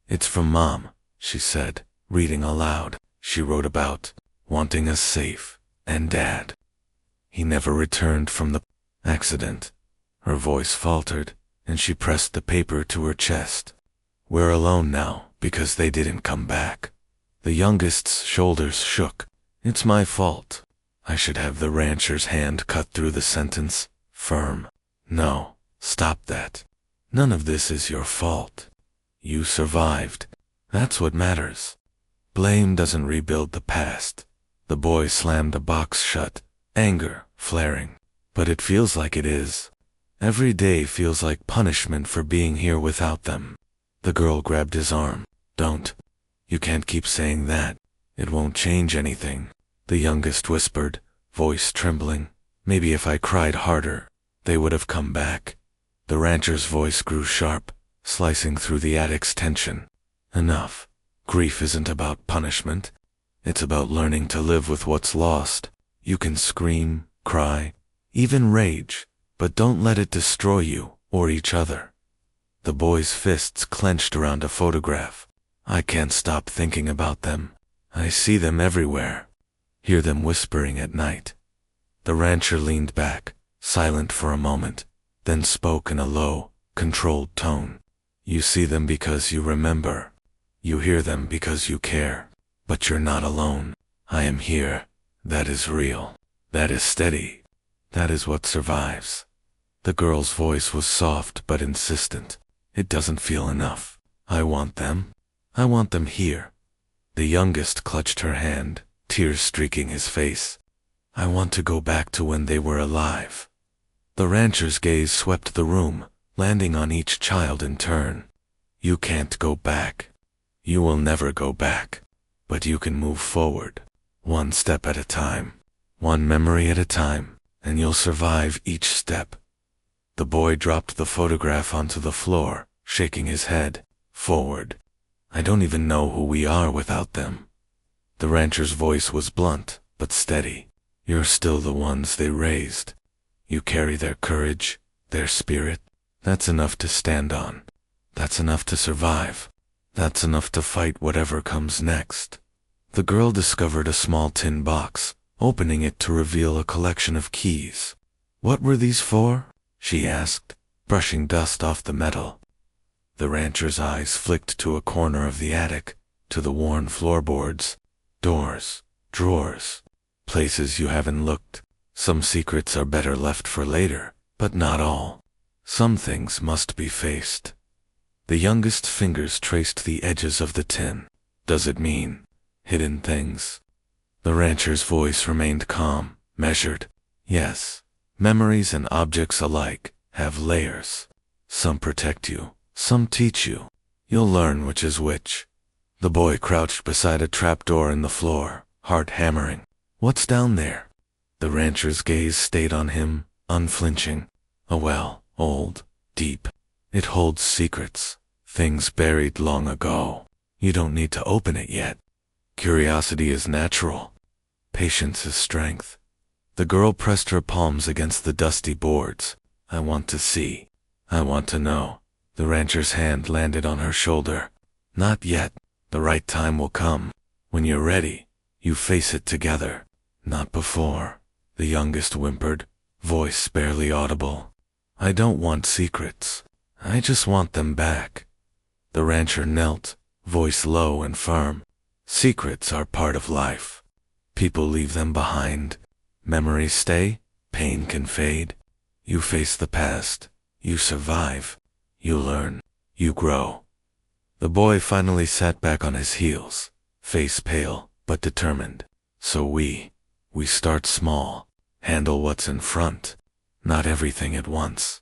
It's from Mom, she said, reading aloud. She wrote about wanting us safe, and Dad. He never returned from the accident. Her voice faltered, and she pressed the paper to her chest. We're alone now, because they didn't come back. The youngest's shoulders shook. It's my fault. I should have the rancher's hand cut through the sentence, firm. No, stop that. None of this is your fault. You survived. That's what matters. Blame doesn't rebuild the past. The boy slammed the box shut, anger flaring. But it feels like it is. Every day feels like punishment for being here without them. The girl grabbed his arm. Don't. You can't keep saying that. It won't change anything. The youngest whispered, voice trembling. Maybe if I cried harder, they would have come back. The rancher's voice grew sharp, slicing through the attic's tension. Enough. Grief isn't about punishment. It's about learning to live with what's lost. You can scream, cry, even rage, but don't let it destroy you or each other. The boy's fists clenched around a photograph. I can't stop thinking about them. I see them everywhere. Hear them whispering at night. The rancher leaned back, silent for a moment, then spoke in a low, controlled tone. You see them because you remember. You hear them because you care. But you're not alone. I am here. That is real. That is steady. That is what survives. The girl's voice was soft but insistent. It doesn't feel enough. I want them. I want them here. The youngest clutched her hand, tears streaking his face. I want to go back to when they were alive. The rancher's gaze swept the room, landing on each child in turn. You can't go back. You will never go back. But you can move forward, one step at a time, one memory at a time, and you'll survive each step. The boy dropped the photograph onto the floor, shaking his head. Forward. I don't even know who we are without them. The rancher's voice was blunt, but steady. You're still the ones they raised. You carry their courage, their spirit. That's enough to stand on. That's enough to survive. That's enough to fight whatever comes next. The girl discovered a small tin box, opening it to reveal a collection of keys. What were these for? She asked, brushing dust off the metal. The rancher's eyes flicked to a corner of the attic, to the worn floorboards, doors, drawers, places you haven't looked. Some secrets are better left for later, but not all. Some things must be faced. The youngest fingers traced the edges of the tin. Does it mean hidden things? The rancher's voice remained calm, measured. Yes, memories and objects alike have layers. Some protect you, some teach you. You'll learn which is which. The boy crouched beside a trapdoor in the floor, heart hammering. What's down there? The rancher's gaze stayed on him, unflinching. A well, old, deep. It holds secrets, things buried long ago. You don't need to open it yet. Curiosity is natural. Patience is strength. The girl pressed her palms against the dusty boards. I want to see. I want to know. The rancher's hand landed on her shoulder. Not yet. The right time will come. When you're ready, you face it together. Not before. The youngest whimpered, voice barely audible. I don't want secrets. I just want them back. The rancher knelt, voice low and firm. Secrets are part of life. People leave them behind. Memories stay, pain can fade. You face the past. You survive. You learn. You grow. The boy finally sat back on his heels, face pale, but determined. So we start small. Handle what's in front. Not everything at once.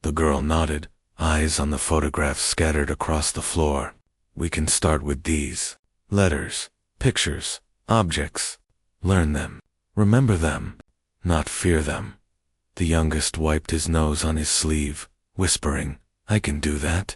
The girl nodded, eyes on the photographs scattered across the floor. We can start with these. Letters, pictures, objects. Learn them. Remember them. Not fear them. The youngest wiped his nose on his sleeve, whispering, "I can do that."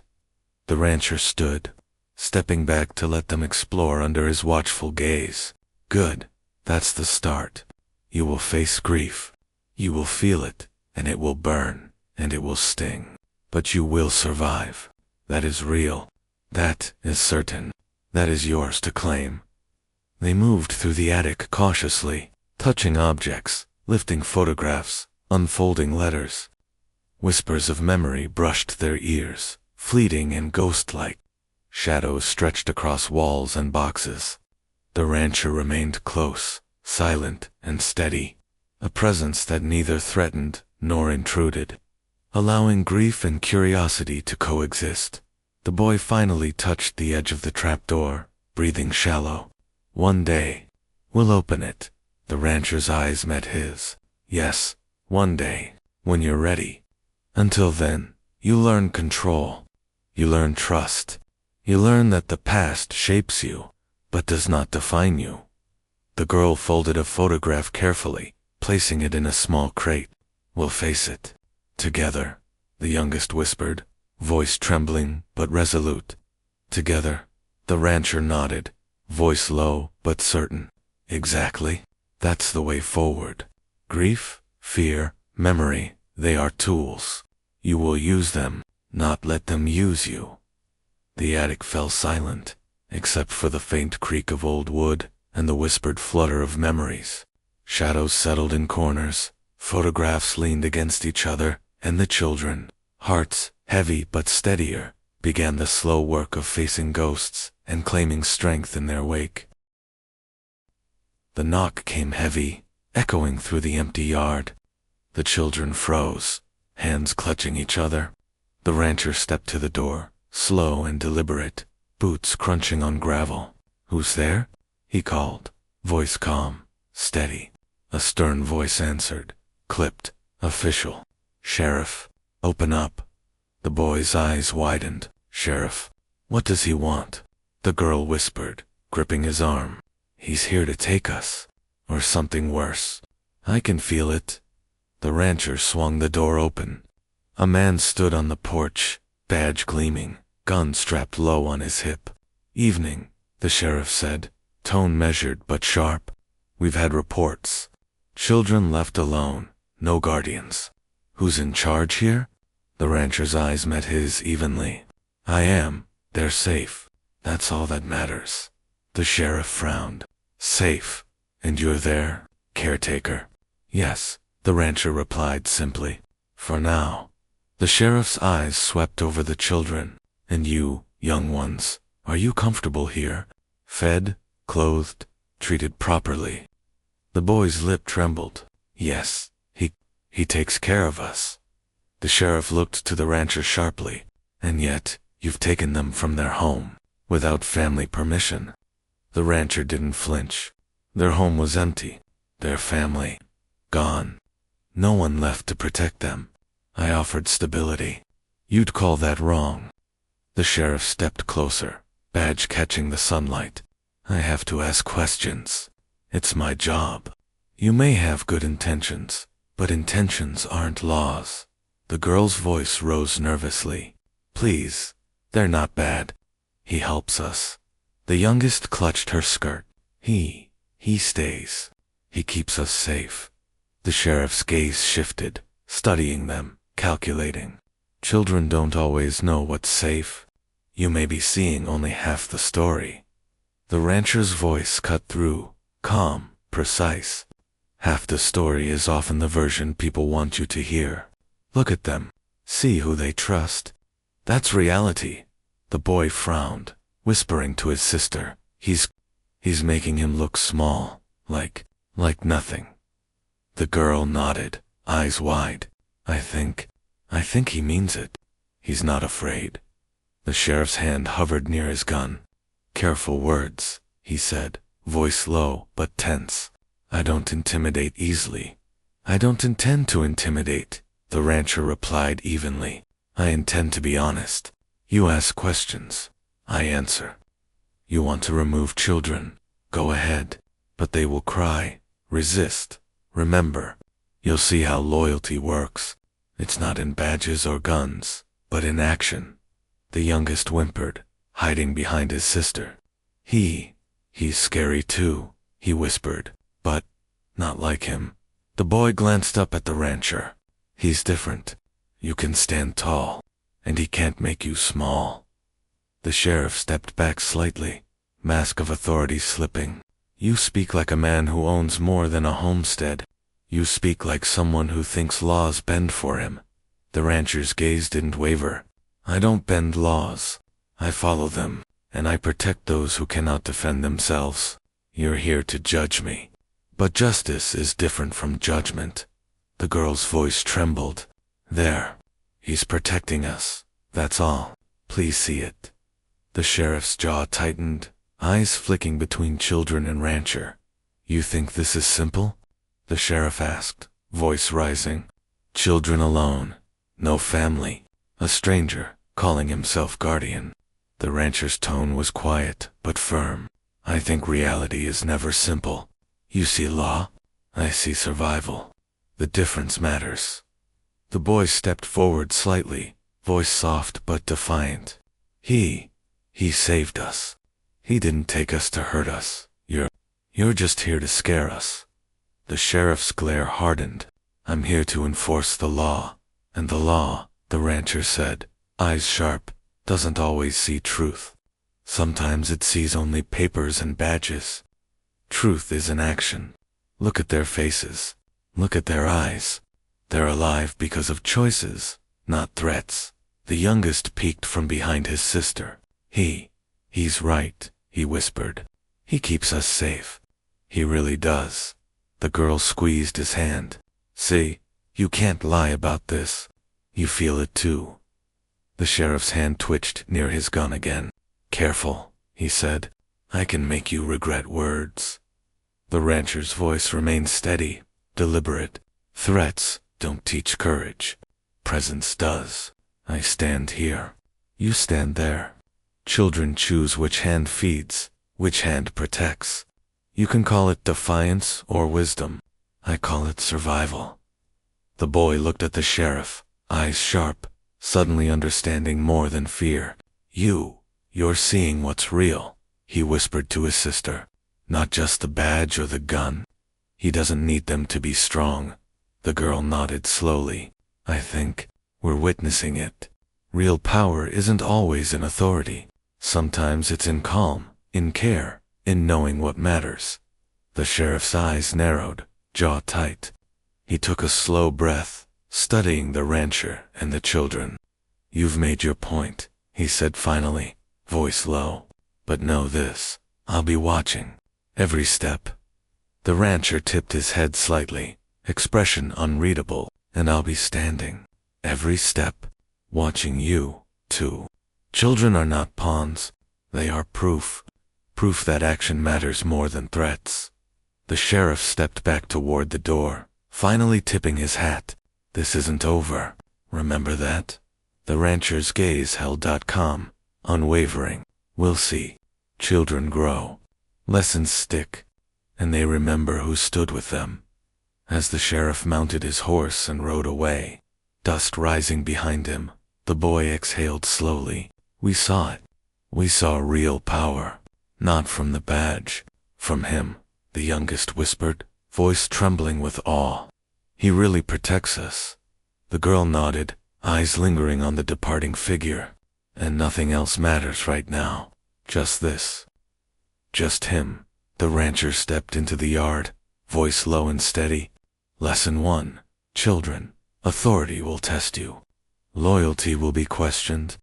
The rancher stood, stepping back to let them explore under his watchful gaze. "Good. That's the start. You will face grief. You will feel it, and it will burn, and it will sting. But you will survive. That is real. That is certain. That is yours to claim." They moved through the attic cautiously, touching objects, lifting photographs, unfolding letters. Whispers of memory brushed their ears, fleeting and ghost-like. Shadows stretched across walls and boxes. The rancher remained close, silent and steady, a presence that neither threatened nor intruded, allowing grief and curiosity to coexist. The boy finally touched the edge of the trapdoor, breathing shallow. "One day, we'll open it." The rancher's eyes met his. "Yes, one day, when you're ready. Until then, you learn control. You learn trust. You learn that the past shapes you, but does not define you." The girl folded a photograph carefully, placing it in a small crate. "We'll face it. Together," the youngest whispered, voice trembling but resolute. "Together." The rancher nodded, voice low but certain. "Exactly. That's the way forward. Grief, fear, memory, they are tools. You will use them, not let them use you." The attic fell silent, except for the faint creak of old wood and the whispered flutter of memories. Shadows settled in corners, photographs leaned against each other, and the children, hearts heavy but steadier, began the slow work of facing ghosts and claiming strength in their wake. The knock came heavy, echoing through the empty yard. The children froze, hands clutching each other. The rancher stepped to the door, slow and deliberate, boots crunching on gravel. "Who's there?" he called, voice calm, steady. A stern voice answered, clipped, official. "Sheriff, open up." The boy's eyes widened. "Sheriff, what does he want?" The girl whispered, gripping his arm. "He's here to take us. Or something worse. I can feel it." The rancher swung the door open. A man stood on the porch, badge gleaming, gun strapped low on his hip. "Evening," the sheriff said, tone measured but sharp. "We've had reports. Children left alone, no guardians. Who's in charge here?" The rancher's eyes met his evenly. "I am. They're safe. That's all that matters." The sheriff frowned. "Safe. And you're there, caretaker?" "Yes," the rancher replied simply. "For now." The sheriff's eyes swept over the children. "And you, young ones, are you comfortable here? Fed, clothed, treated properly?" The boy's lip trembled. "Yes, he takes care of us." The sheriff looked to the rancher sharply. "And yet, you've taken them from their home, without family permission." The rancher didn't flinch. Their home was empty, their family gone. No one left to protect them. I offered stability. You'd call that wrong. The sheriff stepped closer, badge catching the sunlight. "I have to ask questions. It's my job. You may have good intentions, but intentions aren't laws." The girl's voice rose nervously. "Please, they're not bad. He helps us." The youngest clutched her skirt. He stays. He keeps us safe." The sheriff's gaze shifted, studying them, calculating. "Children don't always know what's safe. You may be seeing only half the story." The rancher's voice cut through, calm, precise. "Half the story is often the version people want you to hear. Look at them. See who they trust. That's reality." The boy frowned, whispering to his sister, He's making him look small, like nothing." The girl nodded, eyes wide. I think he means it. He's not afraid." The sheriff's hand hovered near his gun. "Careful words," he said, voice low but tense. "I don't intimidate easily." "I don't intend to intimidate," the rancher replied evenly. "I intend to be honest. You ask questions. I answer. You want to remove children? Go ahead. But they will cry, resist. Remember, You'll see how loyalty works. It's not in badges or guns, but in action. The youngest whimpered, hiding behind his sister. He's scary too, he whispered, but not like him. The boy glanced up at the rancher. He's different. You can stand tall, and he can't make you small. The sheriff stepped back slightly, mask of authority slipping. You speak like a man who owns more than a homestead. You speak like someone who thinks laws bend for him. The rancher's gaze didn't waver. I don't bend laws. I follow them, and I protect those who cannot defend themselves. You're here to judge me. But justice is different from judgment. The girl's voice trembled. There. He's protecting us. That's all. Please see it. The sheriff's jaw tightened, eyes flicking between children and rancher. You think this is simple? The sheriff asked, voice rising. Children alone. No family. A stranger, calling himself guardian. The rancher's tone was quiet, but firm. I think reality is never simple. You see law? I see survival. The difference matters. The boy stepped forward slightly, voice soft but defiant. He saved us. He didn't take us to hurt us. You're just here to scare us. The sheriff's glare hardened. I'm here to enforce the law. And the law, the rancher said, eyes sharp, doesn't always see truth. Sometimes it sees only papers and badges. Truth is in action. Look at their faces. Look at their eyes. They're alive because of choices, not threats. The youngest peeked from behind his sister. He's right, he whispered. He keeps us safe. He really does. The girl squeezed his hand. See, you can't lie about this. You feel it too. The sheriff's hand twitched near his gun again. Careful, he said. I can make you regret words. The rancher's voice remained steady, deliberate. Threats don't teach courage. Presence does. I stand here. You stand there. Children choose which hand feeds, which hand protects. You can call it defiance or wisdom. I call it survival. The boy looked at the sheriff, eyes sharp, suddenly understanding more than fear. You're seeing what's real, he whispered to his sister. Not just the badge or the gun. He doesn't need them to be strong. The girl nodded slowly. I think we're witnessing it. Real power isn't always in authority. Sometimes it's in calm, in care, in knowing what matters. The sheriff's eyes narrowed, jaw tight. He took a slow breath, studying the rancher and the children. You've made your point, he said finally, voice low. But know this, I'll be watching. Every step. The rancher tipped his head slightly, expression unreadable, and I'll be standing. Every step. Watching you, too. Children are not pawns. They are proof. Proof that action matters more than threats. The sheriff stepped back toward the door, finally tipping his hat. This isn't over. Remember that? The rancher's gaze held calm, unwavering. We'll see. Children grow. Lessons stick. And they remember who stood with them. As the sheriff mounted his horse and rode away, dust rising behind him, the boy exhaled slowly. We saw it. We saw real power. Not from the badge. From him, the youngest whispered, voice trembling with awe. He really protects us. The girl nodded, eyes lingering on the departing figure. And nothing else matters right now. Just this. Just him. The rancher stepped into the yard, voice low and steady. Lesson 1. Children, authority will test you. Loyalty will be questioned.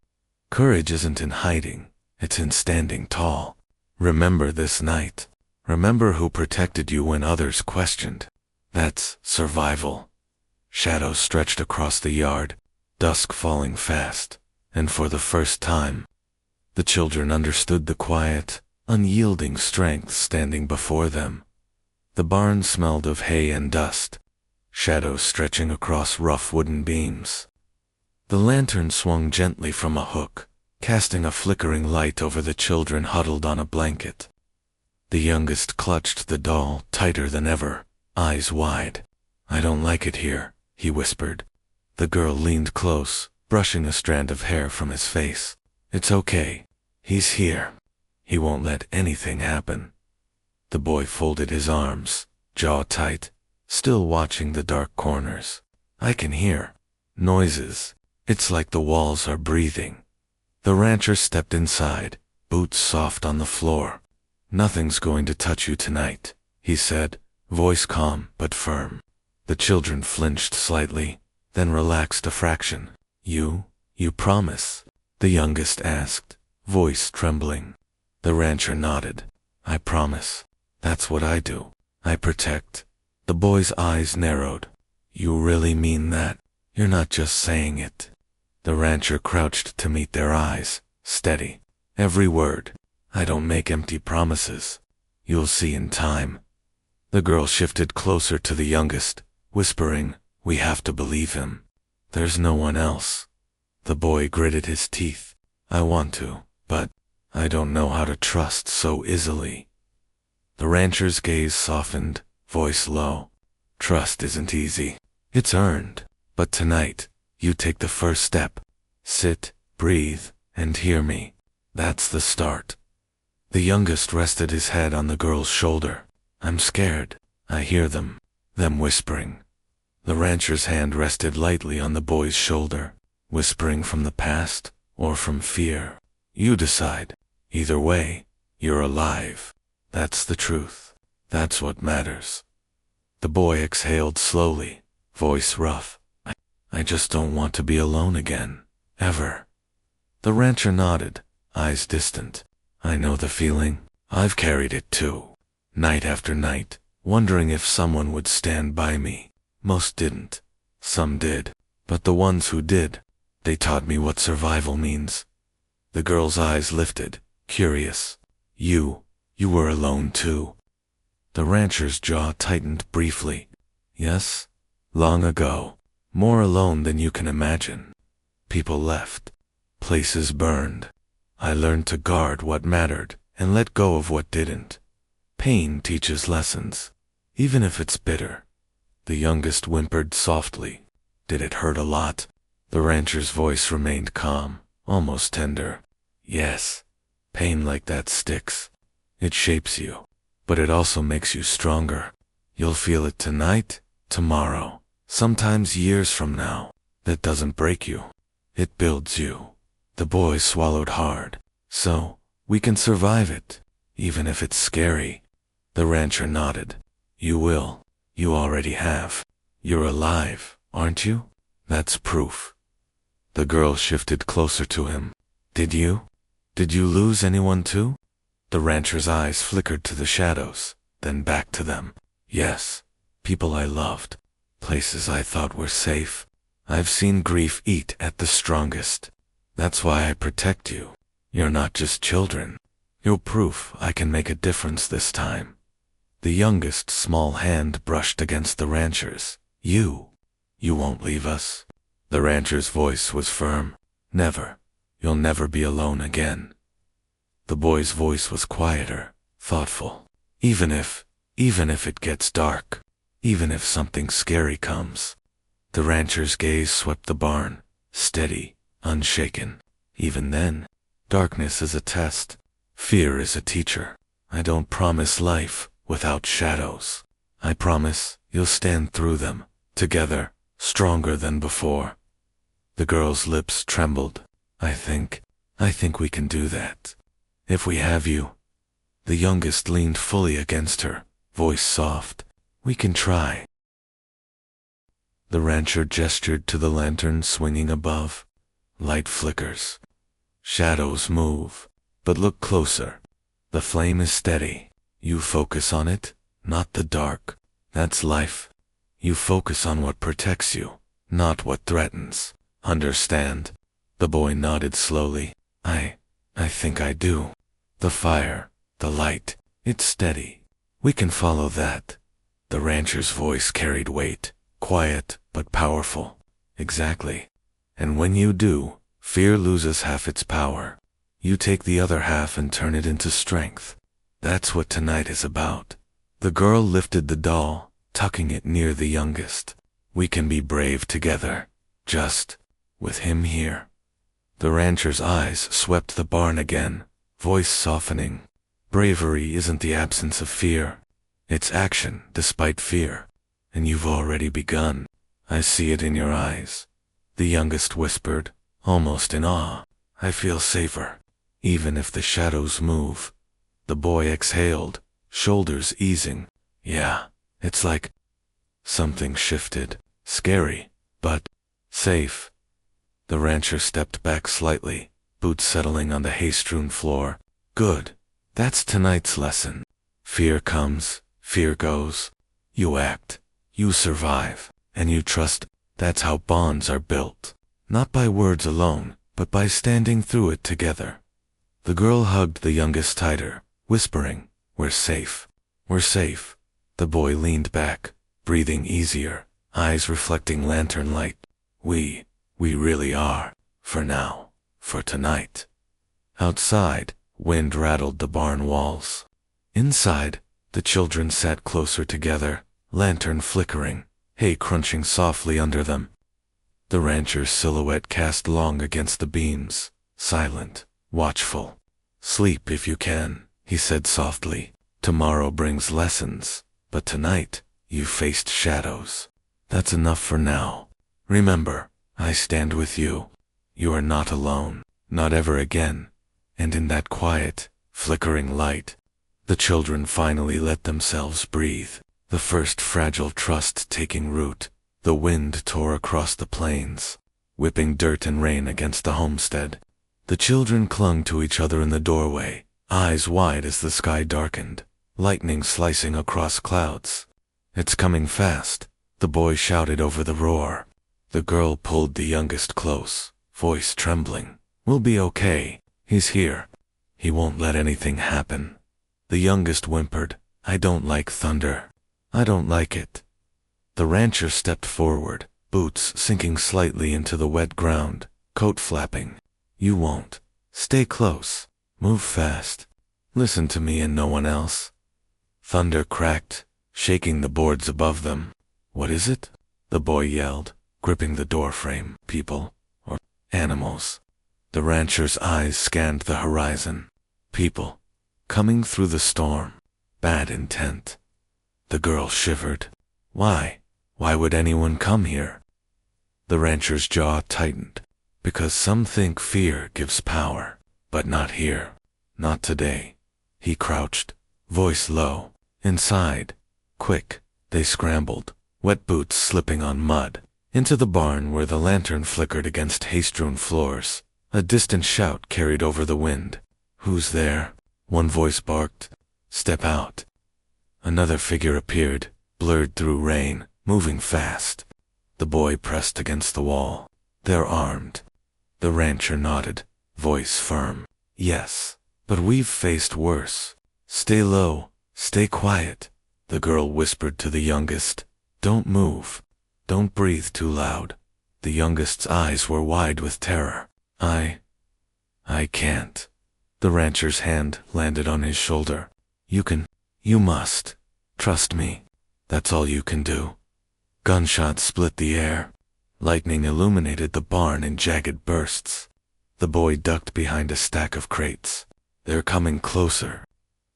Courage isn't in hiding, it's in standing tall. Remember this night. Remember who protected you when others questioned. That's survival. Shadows stretched across the yard, dusk falling fast, and for the first time, the children understood the quiet, unyielding strength standing before them. The barn smelled of hay and dust, shadows stretching across rough wooden beams. The lantern swung gently from a hook, casting a flickering light over the children huddled on a blanket. The youngest clutched the doll tighter than ever, eyes wide. I don't like it here, he whispered. The girl leaned close, brushing a strand of hair from his face. It's okay. He's here. He won't let anything happen. The boy folded his arms, jaw tight, still watching the dark corners. I can hear noises. It's like the walls are breathing. The rancher stepped inside, boots soft on the floor. Nothing's going to touch you tonight, he said, voice calm but firm. The children flinched slightly, then relaxed a fraction. You promise? The youngest asked, voice trembling. The rancher nodded. I promise. That's what I do. I protect. The boy's eyes narrowed. You really mean that? You're not just saying it. The rancher crouched to meet their eyes, steady. Every word. I don't make empty promises. You'll see in time. The girl shifted closer to the youngest, whispering, we have to believe him. There's no one else. The boy gritted his teeth. I want to, but I don't know how to trust so easily. The rancher's gaze softened, voice low. Trust isn't easy. It's earned. But tonight, you take the first step. Sit, breathe, and hear me. That's the start. The youngest rested his head on the girl's shoulder. I'm scared. I hear them whispering. The rancher's hand rested lightly on the boy's shoulder, whispering from the past or from fear. You decide. Either way, you're alive. That's the truth. That's what matters. The boy exhaled slowly, voice rough. I just don't want to be alone again. Ever. The rancher nodded, eyes distant. I know the feeling. I've carried it too. Night after night, wondering if someone would stand by me. Most didn't. Some did. But the ones who did, they taught me what survival means. The girl's eyes lifted, curious. You were alone too. The rancher's jaw tightened briefly. Yes, long ago. More alone than you can imagine. People left. Places burned. I learned to guard what mattered and let go of what didn't. Pain teaches lessons, even if it's bitter. The youngest whimpered softly. Did it hurt a lot? The rancher's voice remained calm, almost tender. Yes. Pain like that sticks. It shapes you, but it also makes you stronger. You'll feel it tonight, tomorrow. Sometimes years from now. That doesn't break you. It builds you. The boy swallowed hard. So, we can survive it, even if it's scary. The rancher nodded. You will. You already have. You're alive, aren't you? That's proof. The girl shifted closer to him. Did you? Did you lose anyone too? The rancher's eyes flickered to the shadows, then back to them. Yes. People I loved. Places I thought were safe. I've seen grief eat at the strongest. That's why I protect you. You're not just children. You're proof I can make a difference this time. The youngest small hand brushed against the rancher's. You won't leave us. The rancher's voice was firm. Never. You'll never be alone again. The boy's voice was quieter, thoughtful. Even if it gets dark. Even if something scary comes. The rancher's gaze swept the barn, steady, unshaken. Even then, darkness is a test. Fear is a teacher. I don't promise life without shadows. I promise you'll stand through them, together, stronger than before. The girl's lips trembled. I think we can do that. If we have you. The youngest leaned fully against her, voice soft. We can try. The rancher gestured to the lantern swinging above. Light flickers. Shadows move. But look closer. The flame is steady. You focus on it, not the dark. That's life. You focus on what protects you, not what threatens. Understand? The boy nodded slowly. I think I do. The fire, the light, it's steady. We can follow that. The rancher's voice carried weight, quiet but powerful. Exactly. And when you do, fear loses half its power. You take the other half and turn it into strength. That's what tonight is about. The girl lifted the doll, tucking it near the youngest. We can be brave together, just with him here. The rancher's eyes swept the barn again, voice softening. Bravery isn't the absence of fear. It's action despite fear. And you've already begun. I see it in your eyes. The youngest whispered, almost in awe. I feel safer, even if the shadows move. The boy exhaled, shoulders easing. Yeah, it's like something shifted. Scary, but safe. The rancher stepped back slightly, boots settling on the hay-strewn floor. Good. That's tonight's lesson. Fear comes, fear goes. You act, you survive, and you trust. That's how bonds are built. Not by words alone, but by standing through it together. The girl hugged the youngest tighter, whispering, We're safe. We're safe. The boy leaned back, breathing easier, eyes reflecting lantern light. We really are, for now, for tonight. Outside, wind rattled the barn walls. Inside, the children sat closer together, lantern flickering, hay crunching softly under them. The rancher's silhouette cast long against the beams, silent, watchful. Sleep if you can, he said softly. Tomorrow brings lessons, but tonight, you faced shadows. That's enough for now. Remember, I stand with you. You are not alone, not ever again. And in that quiet, flickering light, the children finally let themselves breathe. The first fragile trust taking root. The wind tore across the plains, whipping dirt and rain against the homestead. The children clung to each other in the doorway, eyes wide as the sky darkened, lightning slicing across clouds. It's coming fast, the boy shouted over the roar. The girl pulled the youngest close, voice trembling. We'll be okay. He's here. He won't let anything happen. The youngest whimpered, I don't like thunder. I don't like it. The rancher stepped forward, boots sinking slightly into the wet ground, coat flapping. You won't. Stay close. Move fast. Listen to me and no one else. Thunder cracked, shaking the boards above them. What is it? The boy yelled, gripping the doorframe. People, or animals. The rancher's eyes scanned the horizon. People, coming through the storm. Bad intent. The girl shivered. Why? Why would anyone come here? The rancher's jaw tightened. Because some think fear gives power. But not here. Not today. He crouched, voice low. Inside. Quick. They scrambled, wet boots slipping on mud, into the barn where the lantern flickered against hay-strewn floors. A distant shout carried over the wind. Who's there? One voice barked. Step out. Another figure appeared, blurred through rain, moving fast. The boy pressed against the wall. They're armed. The rancher nodded, voice firm. Yes, but we've faced worse. Stay low, stay quiet. The girl whispered to the youngest. Don't move. Don't breathe too loud. The youngest's eyes were wide with terror. I can't. The rancher's hand landed on his shoulder. You must. Trust me. That's all you can do. Gunshots split the air. Lightning illuminated the barn in jagged bursts. The boy ducked behind a stack of crates. They're coming closer.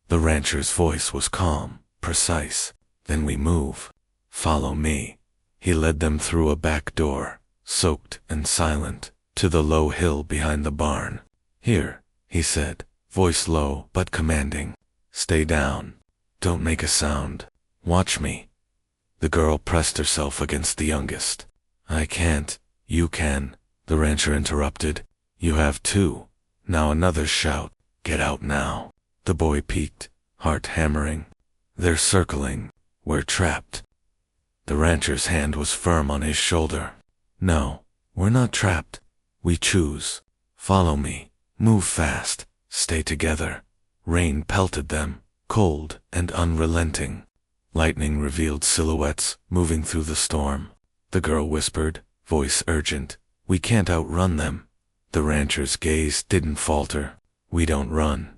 The rancher's voice was calm, precise. Then we move. Follow me. He led them through a back door, soaked and silent, to the low hill behind the barn. Here, he said, voice low but commanding. Stay down. Don't make a sound. Watch me. The girl pressed herself against the youngest. I can't. You can. The rancher interrupted. You have too. Now another shout. Get out now. The boy peeked, heart hammering. They're circling. We're trapped. The rancher's hand was firm on his shoulder. No, we're not trapped. We choose. Follow me. Move fast. Stay together. Rain pelted them, cold and unrelenting. Lightning revealed silhouettes moving through the storm. The girl whispered, voice urgent. We can't outrun them. The rancher's gaze didn't falter. We don't run.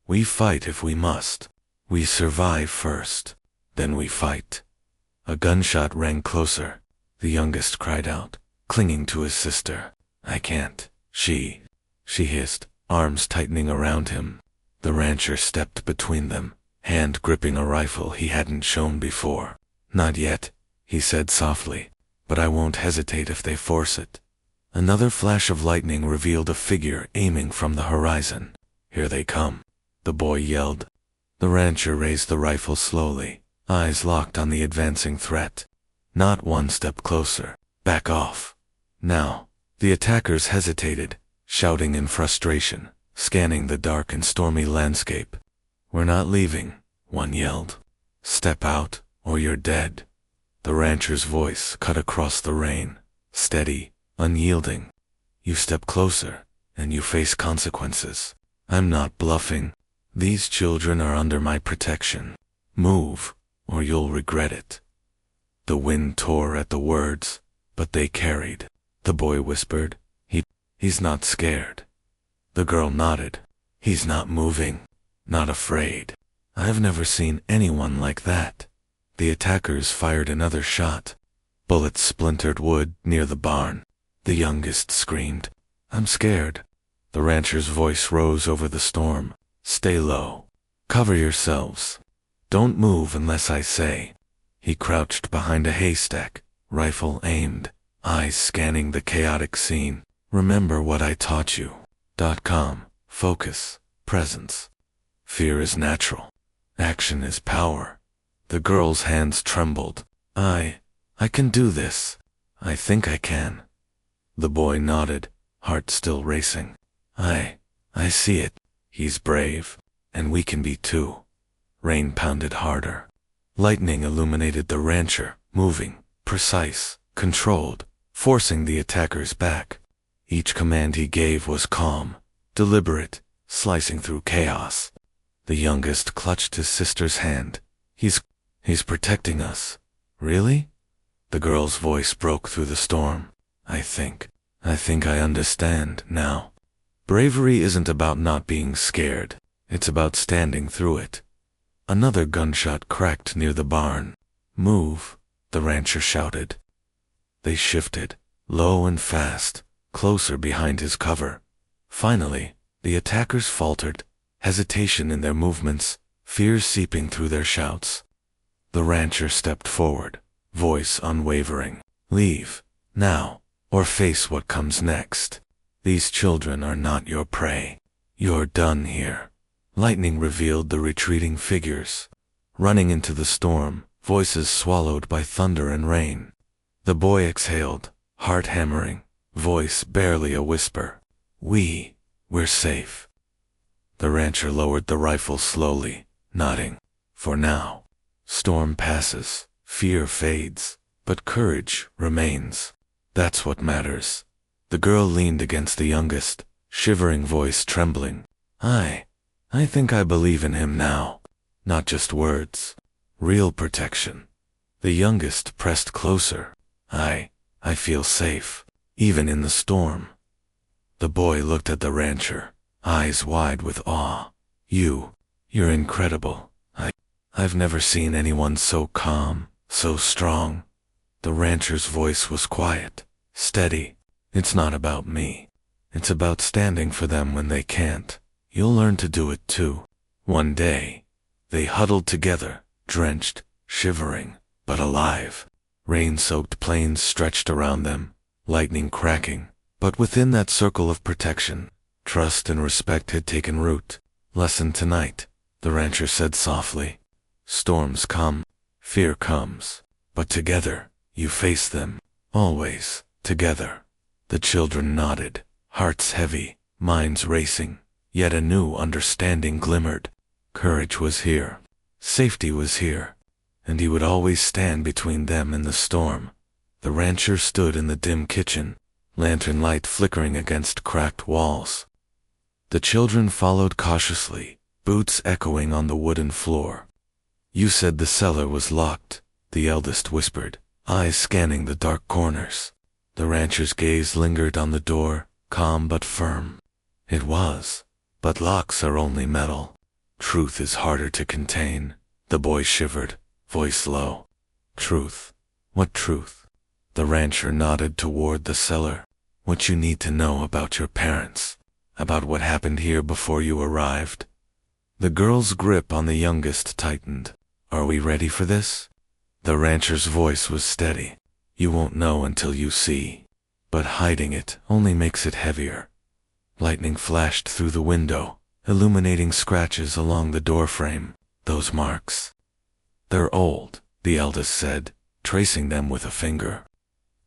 We fight if we must. We survive first. Then we fight. A gunshot rang closer. The youngest cried out, clinging to his sister. I can't. She hissed, arms tightening around him. The rancher stepped between them, hand gripping a rifle he hadn't shown before. Not yet, he said softly, but I won't hesitate if they force it. Another flash of lightning revealed a figure aiming from the horizon. Here they come, the boy yelled. The rancher raised the rifle slowly, eyes locked on the advancing threat. Not one step closer. Back off. Now. The attackers hesitated, shouting in frustration, scanning the dark and stormy landscape. We're not leaving, one yelled. Step out, or you're dead. The rancher's voice cut across the rain, steady, unyielding. You step closer, and you face consequences. I'm not bluffing. These children are under my protection. Move, or you'll regret it. The wind tore at the words, but they carried. The boy whispered, He's not scared. The girl nodded. He's not moving, not afraid. I've never seen anyone like that. The attackers fired another shot. Bullets splintered wood near the barn. The youngest screamed, I'm scared. The rancher's voice rose over the storm. Stay low. Cover yourselves. Don't move unless I say. He crouched behind a haystack, rifle aimed, eyes scanning the chaotic scene. Remember what I taught you. .com. Focus. Presence. Fear is natural. Action is power. The girl's hands trembled. I can do this. I think I can. The boy nodded, heart still racing. I see it. He's brave, and we can be too. Rain pounded harder. Lightning illuminated the rancher, moving, precise, controlled, forcing the attackers back. Each command he gave was calm, deliberate, slicing through chaos. The youngest clutched his sister's hand. He's protecting us. Really? The girl's voice broke through the storm. I think I understand now. Bravery isn't about not being scared. It's about standing through it. Another gunshot cracked near the barn. Move, the rancher shouted. They shifted, low and fast, closer behind his cover. Finally, the attackers faltered, hesitation in their movements, fear seeping through their shouts. The rancher stepped forward, voice unwavering. Leave, now, or face what comes next. These children are not your prey. You're done here. Lightning revealed the retreating figures. Running into the storm, voices swallowed by thunder and rain. The boy exhaled, heart hammering, voice barely a whisper. We're safe. The rancher lowered the rifle slowly, nodding. For now. Storm passes, fear fades, but courage remains. That's what matters. The girl leaned against the youngest, shivering voice trembling. I think I believe in him now. Not just words. Real protection. The youngest pressed closer. I feel safe, even in the storm. The boy looked at the rancher, eyes wide with awe. You're incredible. I've never seen anyone so calm, so strong. The rancher's voice was quiet, steady. It's not about me. It's about standing for them when they can't. You'll learn to do it too. One day. They huddled together, drenched, shivering, but alive. Rain-soaked plains stretched around them, lightning cracking. But within that circle of protection, trust and respect had taken root. Lesson tonight, the rancher said softly. Storms come, fear comes, but together, you face them, always, together. The children nodded, hearts heavy, minds racing, yet a new understanding glimmered. Courage was here, safety was here, and he would always stand between them and the storm. The rancher stood in the dim kitchen, lantern light flickering against cracked walls. The children followed cautiously, boots echoing on the wooden floor. You said the cellar was locked, the eldest whispered, eyes scanning the dark corners. The rancher's gaze lingered on the door, calm but firm. It was, but locks are only metal. Truth is harder to contain. The boy shivered, voice low. Truth. What truth? The rancher nodded toward the cellar. What you need to know about your parents. About what happened here before you arrived. The girl's grip on the youngest tightened. Are we ready for this? The rancher's voice was steady. You won't know until you see. But hiding it only makes it heavier. Lightning flashed through the window, illuminating scratches along the doorframe. Those marks. They're old, the eldest said, tracing them with a finger.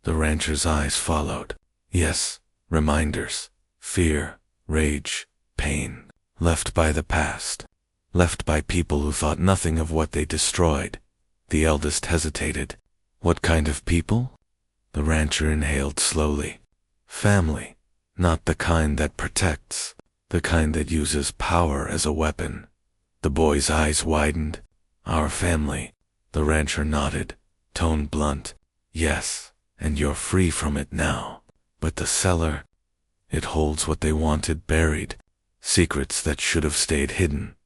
The rancher's eyes followed. Yes, reminders. Fear, rage, pain. Left by the past. Left by people who thought nothing of what they destroyed. The eldest hesitated. What kind of people? The rancher inhaled slowly. Family. Not the kind that protects. The kind that uses power as a weapon. The boy's eyes widened. Our family. The rancher nodded, tone blunt. Yes, and you're free from it now. But the cellar, it holds what they wanted buried. Secrets that should have stayed hidden.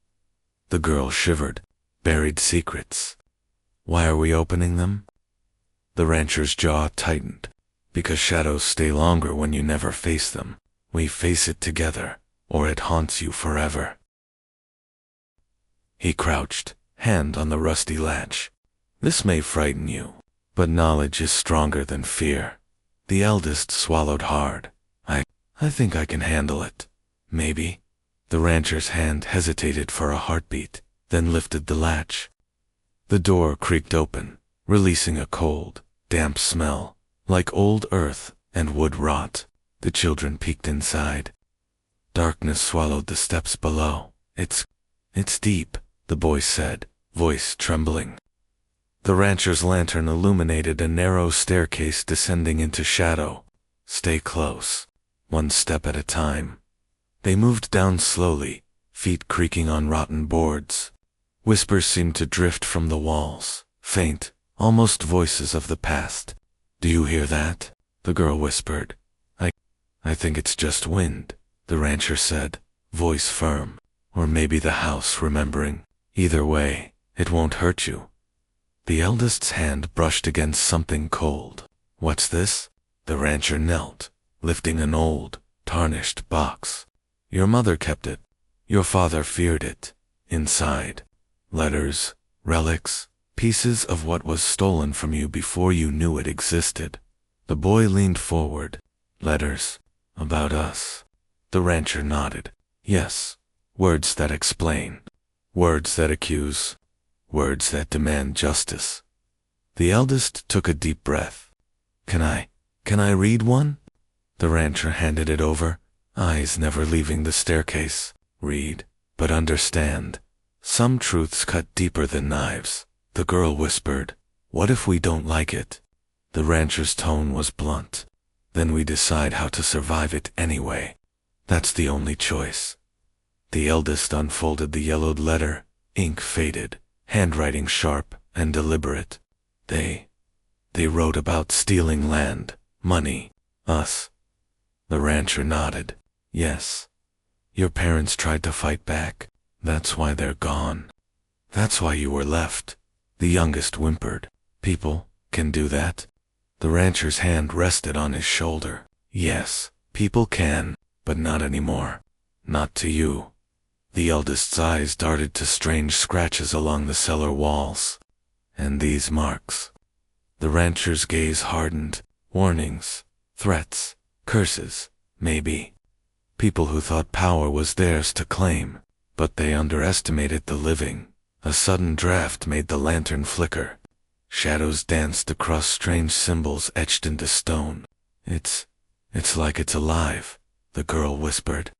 The girl shivered. Buried secrets. Why are we opening them? The rancher's jaw tightened. Because shadows stay longer when you never face them. We face it together, or it haunts you forever. He crouched, hand on the rusty latch. This may frighten you, but knowledge is stronger than fear. The eldest swallowed hard. I think I can handle it. Maybe. The rancher's hand hesitated for a heartbeat, then lifted the latch. The door creaked open, releasing a cold, damp smell, like old earth and wood rot. The children peeked inside. Darkness swallowed the steps below. It's deep, the boy said, voice trembling. The rancher's lantern illuminated a narrow staircase descending into shadow. Stay close, one step at a time. They moved down slowly, feet creaking on rotten boards. Whispers seemed to drift from the walls, faint, almost voices of the past. Do you hear that? The girl whispered. I think it's just wind, the rancher said, voice firm. Or maybe the house remembering. Either way, it won't hurt you. The eldest's hand brushed against something cold. What's this? The rancher knelt, lifting an old, tarnished box. Your mother kept it. Your father feared it. Inside. Letters, relics, pieces of what was stolen from you before you knew it existed. The boy leaned forward. Letters. About us. The rancher nodded. Yes. Words that explain. Words that accuse. Words that demand justice. The eldest took a deep breath. Can I read one? The rancher handed it over, eyes never leaving the staircase. Read, but understand. Some truths cut deeper than knives. The girl whispered, what if we don't like it? The rancher's tone was blunt. Then we decide how to survive it anyway. That's the only choice. The eldest unfolded the yellowed letter, ink faded, handwriting sharp and deliberate. They wrote about stealing land, money, us. The rancher nodded. Yes. Your parents tried to fight back. That's why they're gone. That's why you were left. The youngest whimpered. People can do that? The rancher's hand rested on his shoulder. Yes, people can, but not anymore. Not to you. The eldest's eyes darted to strange scratches along the cellar walls. And these marks. The rancher's gaze hardened. Warnings, threats, curses, maybe. People who thought power was theirs to claim, but they underestimated the living. A sudden draft made the lantern flicker. Shadows danced across strange symbols etched into stone. It's like it's alive, the girl whispered.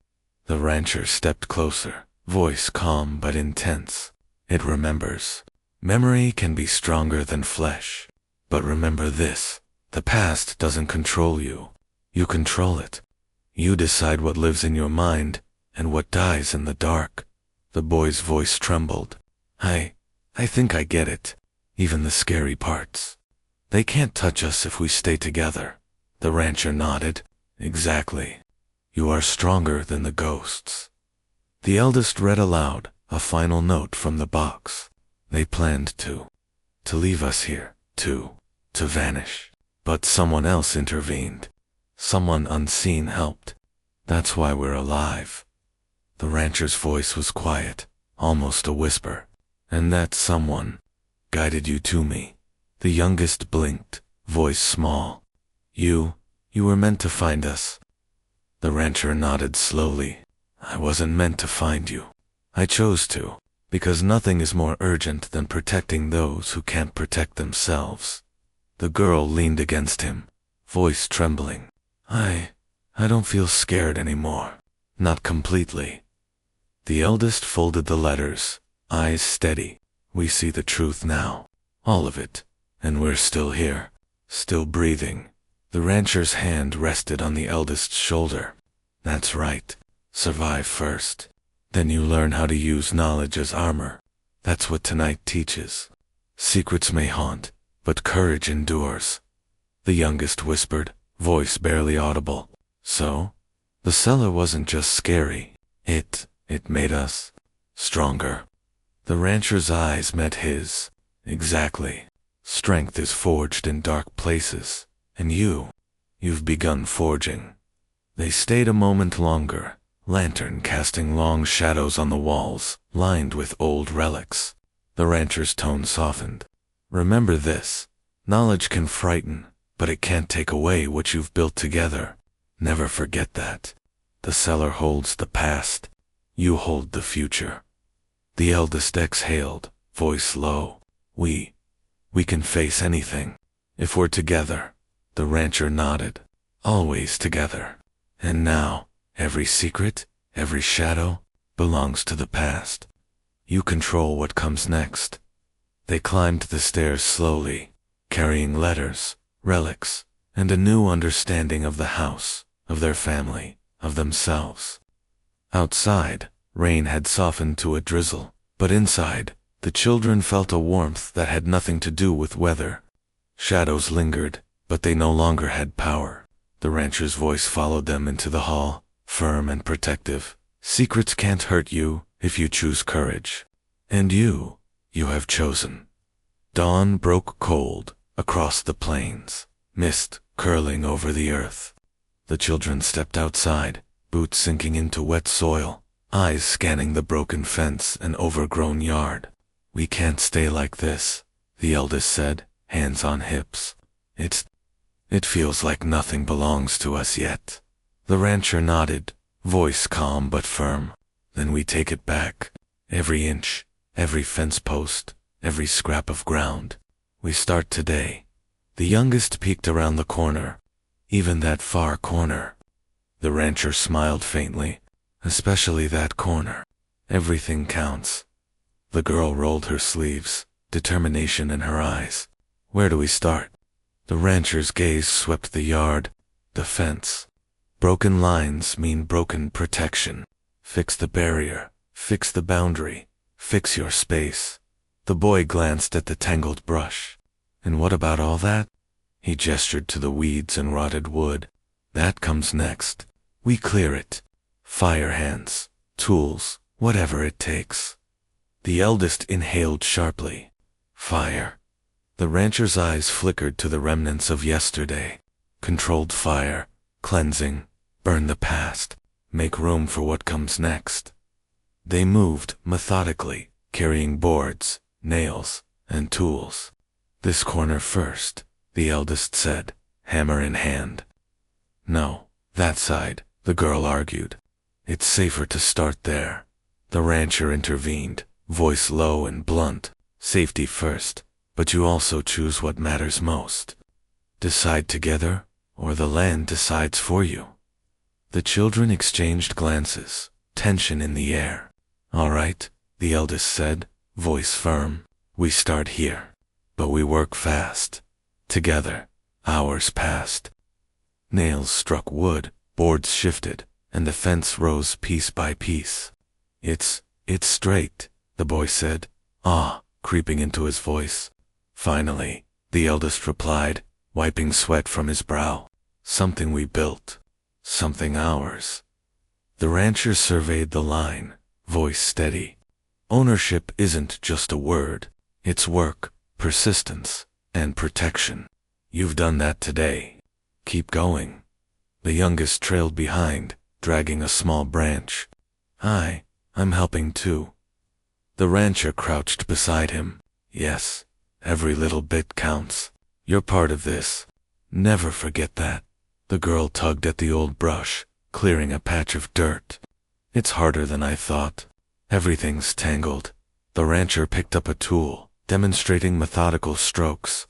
The rancher stepped closer, voice calm but intense. It remembers. Memory can be stronger than flesh. But remember this, the past doesn't control you. You control it. You decide what lives in your mind and what dies in the dark. The boy's voice trembled. I think I get it. Even the scary parts. They can't touch us if we stay together. The rancher nodded. Exactly. You are stronger than the ghosts. The eldest read aloud, a final note from the box. They planned to leave us here, to vanish. But someone else intervened. Someone unseen helped. That's why we're alive. The rancher's voice was quiet, almost a whisper. And that someone guided you to me. The youngest blinked, voice small. You were meant to find us. The rancher nodded slowly. I wasn't meant to find you. I chose to, because nothing is more urgent than protecting those who can't protect themselves. The girl leaned against him, voice trembling. I don't feel scared anymore. Not completely. The eldest folded the letters, eyes steady. We see the truth now. All of it. And we're still here. Still breathing. The rancher's hand rested on the eldest's shoulder. That's right. Survive first. Then you learn how to use knowledge as armor. That's what tonight teaches. Secrets may haunt, but courage endures. The youngest whispered, voice barely audible. So? The cellar wasn't just scary. It made us stronger. The rancher's eyes met his. Exactly. Strength is forged in dark places. And you've begun forging. They stayed a moment longer, lantern casting long shadows on the walls, lined with old relics. The rancher's tone softened. Remember this. Knowledge can frighten, but it can't take away what you've built together. Never forget that. The cellar holds the past. You hold the future. The eldest exhaled, voice low. We can face anything. If we're together. The rancher nodded. Always together. And now, every secret, every shadow, belongs to the past. You control what comes next. They climbed the stairs slowly, carrying letters, relics, and a new understanding of the house, of their family, of themselves. Outside, rain had softened to a drizzle, but inside, the children felt a warmth that had nothing to do with weather. Shadows lingered, but they no longer had power. The rancher's voice followed them into the hall, firm and protective. Secrets can't hurt you if you choose courage. And you have chosen. Dawn broke cold across the plains, mist curling over the earth. The children stepped outside, boots sinking into wet soil, eyes scanning the broken fence and overgrown yard. We can't stay like this, the eldest said, hands on hips. It feels like nothing belongs to us yet. The rancher nodded, voice calm but firm. Then we take it back. Every inch, every fence post, every scrap of ground. We start today. The youngest peeked around the corner. Even that far corner. The rancher smiled faintly. Especially that corner. Everything counts. The girl rolled her sleeves, determination in her eyes. Where do we start? The rancher's gaze swept the yard, the fence. Broken lines mean broken protection. Fix the barrier, fix the boundary, fix your space. The boy glanced at the tangled brush. And what about all that? He gestured to the weeds and rotted wood. That comes next. We clear it. Fire hands, tools, whatever it takes. The eldest inhaled sharply. Fire. The rancher's eyes flickered to the remnants of yesterday. Controlled fire, cleansing, burn the past, make room for what comes next. They moved methodically, carrying boards, nails, and tools. This corner first, the eldest said, hammer in hand. No, that side, the girl argued. It's safer to start there. The rancher intervened, voice low and blunt. Safety first. But you also choose what matters most. Decide together, or the land decides for you. The children exchanged glances, tension in the air. All right, the eldest said, voice firm. We start here. But we work fast. Together. Hours passed. Nails struck wood, boards shifted, and the fence rose piece by piece. It's straight, the boy said, awe creeping into his voice. Finally, the eldest replied, wiping sweat from his brow. Something we built. Something ours. The rancher surveyed the line, voice steady. Ownership isn't just a word. It's work, persistence, and protection. You've done that today. Keep going. The youngest trailed behind, dragging a small branch. I'm helping too. The rancher crouched beside him. Yes, every little bit counts. You're part of this. Never forget that. The girl tugged at the old brush, clearing a patch of dirt. It's harder than I thought. Everything's tangled. The rancher picked up a tool, demonstrating methodical strokes.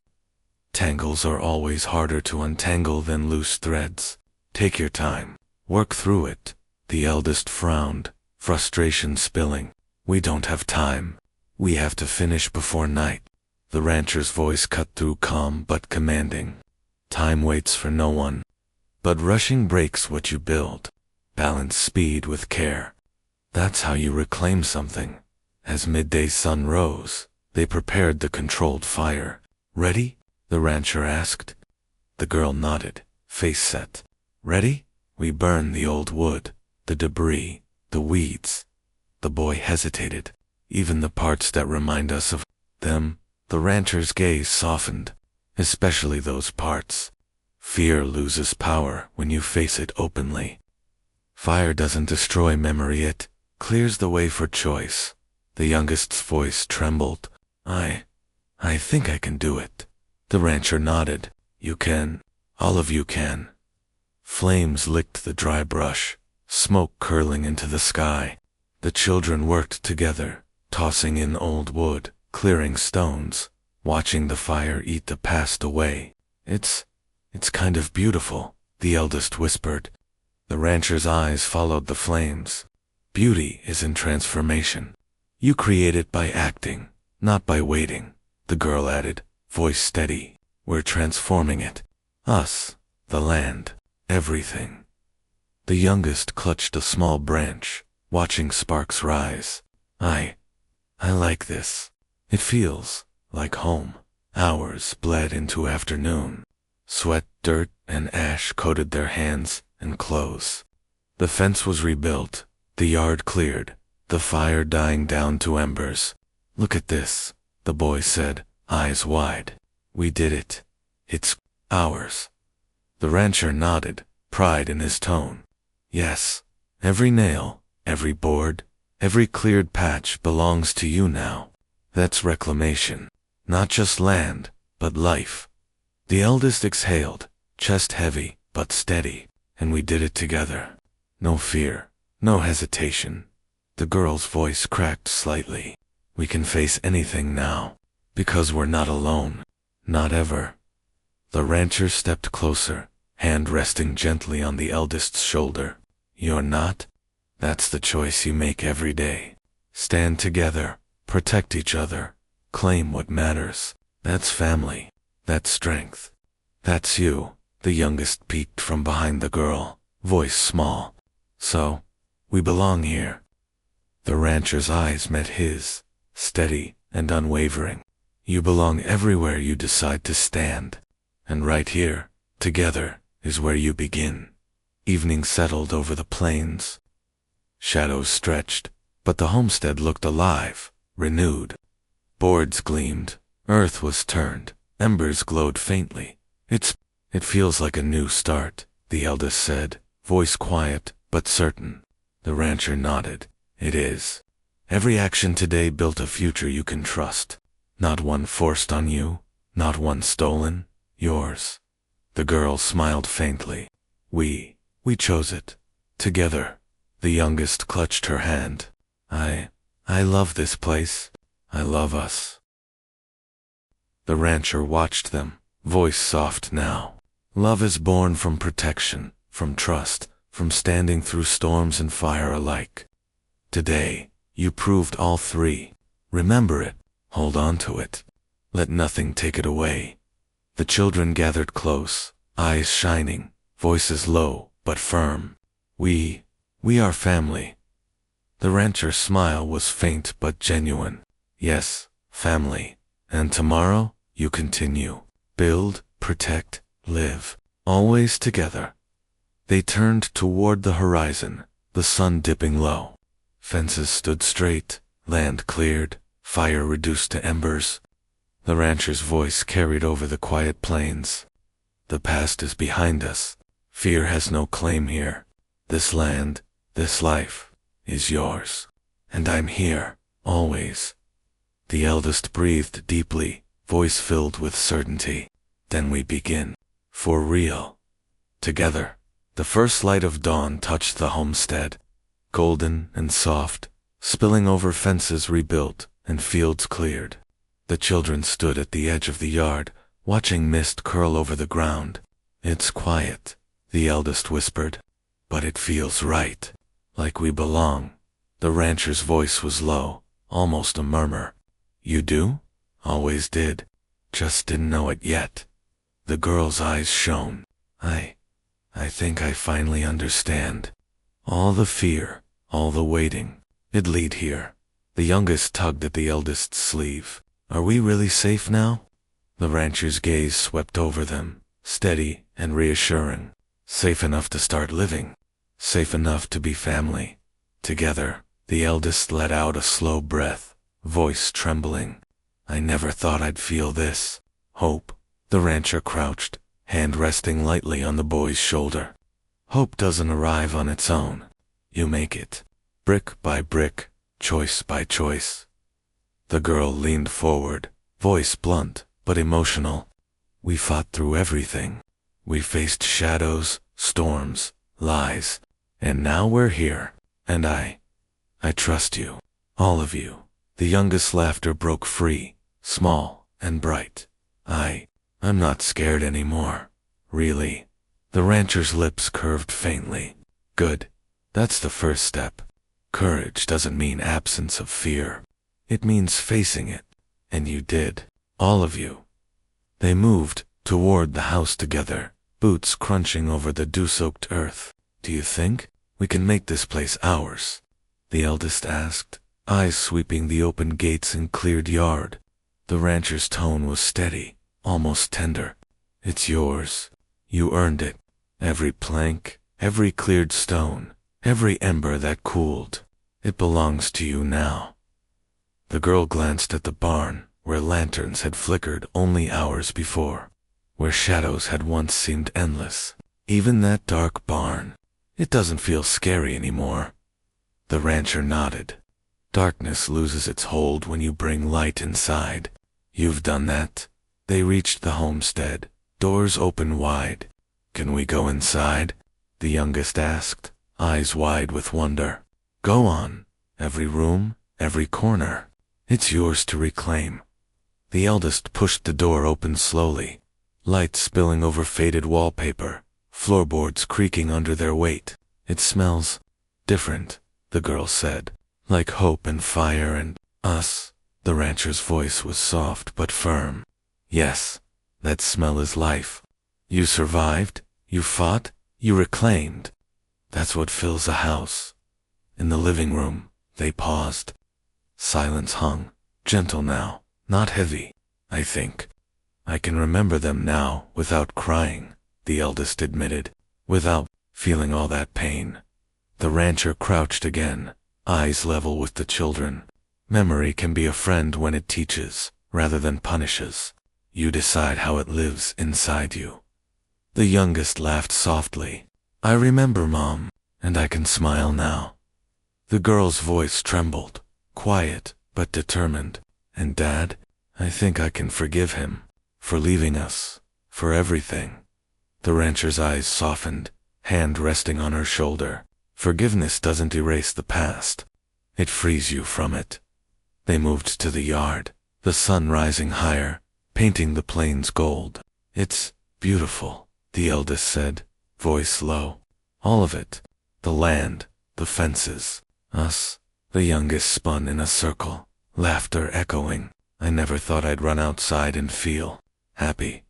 Tangles are always harder to untangle than loose threads. Take your time. Work through it. The eldest frowned, frustration spilling. We don't have time. We have to finish before night. The rancher's voice cut through, calm but commanding. Time waits for no one. But rushing breaks what you build. Balance speed with care. That's how you reclaim something. As midday sun rose, they prepared the controlled fire. Ready? The rancher asked. The girl nodded, face set. Ready? We burn the old wood, the debris, the weeds. The boy hesitated. Even the parts that remind us of them. The rancher's gaze softened, especially those parts. Fear loses power when you face it openly. Fire doesn't destroy memory, it clears the way for choice. The youngest's voice trembled. I think I can do it. The rancher nodded. You can. All of you can. Flames licked the dry brush, smoke curling into the sky. The children worked together, tossing in old wood, clearing stones, watching the fire eat the past away. It's kind of beautiful, the eldest whispered. The rancher's eyes followed the flames. Beauty is in transformation. You create it by acting, not by waiting, the girl added, voice steady. We're transforming it. Us, the land, everything. The youngest clutched a small branch, watching sparks rise. I like this. It feels like home. Hours bled into afternoon. Sweat, dirt, and ash coated their hands and clothes. The fence was rebuilt, the yard cleared, the fire dying down to embers. Look at this, the boy said, eyes wide. We did it. It's ours. The rancher nodded, pride in his tone. Yes, every nail, every board, every cleared patch belongs to you now. That's reclamation. Not just land, but life. The eldest exhaled, chest heavy, but steady, and we did it together. No fear, no hesitation. The girl's voice cracked slightly. We can face anything now, because we're not alone. Not ever. The rancher stepped closer, hand resting gently on the eldest's shoulder. You're not? That's the choice you make every day. Stand together, protect each other, claim what matters. That's family. That's strength. That's you. The youngest peeked from behind the girl, voice small. So, we belong here. The rancher's eyes met his, steady and unwavering. You belong everywhere you decide to stand. And right here, together, is where you begin. Evening settled over the plains. Shadows stretched, but the homestead looked alive, renewed. Boards gleamed, earth was turned, embers glowed faintly. It feels like a new start, the eldest said, voice quiet but certain. The rancher nodded. It is. Every action today built a future you can trust. Not one forced on you, not one stolen, yours. The girl smiled faintly. We chose it. Together. The youngest clutched her hand. I love this place. I love us. The rancher watched them, voice soft now. Love is born from protection, from trust, from standing through storms and fire alike. Today, you proved all three. Remember it. Hold on to it. Let nothing take it away. The children gathered close, eyes shining, voices low but firm. We are family. The rancher's smile was faint but genuine. Yes, family. And tomorrow, you continue. Build, protect, live. Always together. They turned toward the horizon, the sun dipping low. Fences stood straight, land cleared, fire reduced to embers. The rancher's voice carried over the quiet plains. The past is behind us. Fear has no claim here. This land, this life, is yours. And I'm here, always. The eldest breathed deeply, voice filled with certainty. Then we begin. For real. Together. The first light of dawn touched the homestead, golden and soft, spilling over fences rebuilt and fields cleared. The children stood at the edge of the yard, watching mist curl over the ground. It's quiet, the eldest whispered, but it feels right, like we belong. The rancher's voice was low, almost a murmur. You do? Always did. Just didn't know it yet. The girl's eyes shone. I think I finally understand. All the fear, all the waiting, it'd lead here. The youngest tugged at the eldest's sleeve. Are we really safe now? The rancher's gaze swept over them, steady and reassuring. Safe enough to start living. Safe enough to be family. Together, the eldest let out a slow breath, voice trembling. I never thought I'd feel this. Hope. The rancher crouched, hand resting lightly on the boy's shoulder. Hope doesn't arrive on its own. You make it. Brick by brick, choice by choice. The girl leaned forward, voice blunt but emotional. We fought through everything. We faced shadows, storms, lies, and now we're here. And I trust you. All of you. The youngest laughter broke free, small and bright. I'm not scared anymore. Really. The rancher's lips curved faintly. Good. That's the first step. Courage doesn't mean absence of fear. It means facing it. And you did. All of you. They moved toward the house together, boots crunching over the dew-soaked earth. Do you think we can make this place ours? The eldest asked, eyes sweeping the open gates and cleared yard. The rancher's tone was steady, almost tender. It's yours. You earned it. Every plank, every cleared stone, every ember that cooled. It belongs to you now. The girl glanced at the barn, where lanterns had flickered only hours before, where shadows had once seemed endless. Even that dark barn. It doesn't feel scary anymore. The rancher nodded. Darkness loses its hold when you bring light inside. You've done that. They reached the homestead, doors open wide. Can we go inside? The youngest asked, eyes wide with wonder. Go on. Every room, every corner. It's yours to reclaim. The eldest pushed the door open slowly, light spilling over faded wallpaper, floorboards creaking under their weight. It smells different, the girl said, like hope and fire and us. The rancher's voice was soft but firm. Yes, that smell is life. You survived, you fought, you reclaimed. That's what fills a house. In the living room, they paused. Silence hung, gentle now, not heavy, I think. I can remember them now without crying, the eldest admitted, without feeling all that pain. The rancher crouched again, eyes level with the children. Memory can be a friend when it teaches, rather than punishes. You decide how it lives inside you. The youngest laughed softly. I remember, Mom, and I can smile now. The girl's voice trembled, quiet but determined. And Dad, I think I can forgive him, for leaving us, for everything. The rancher's eyes softened, hand resting on her shoulder. Forgiveness doesn't erase the past. It frees you from it. They moved to the yard, the sun rising higher, painting the plains gold. It's beautiful, the eldest said, voice low. All of it. The land, the fences, us. The youngest spun in a circle, laughter echoing. I never thought I'd run outside and feel happy.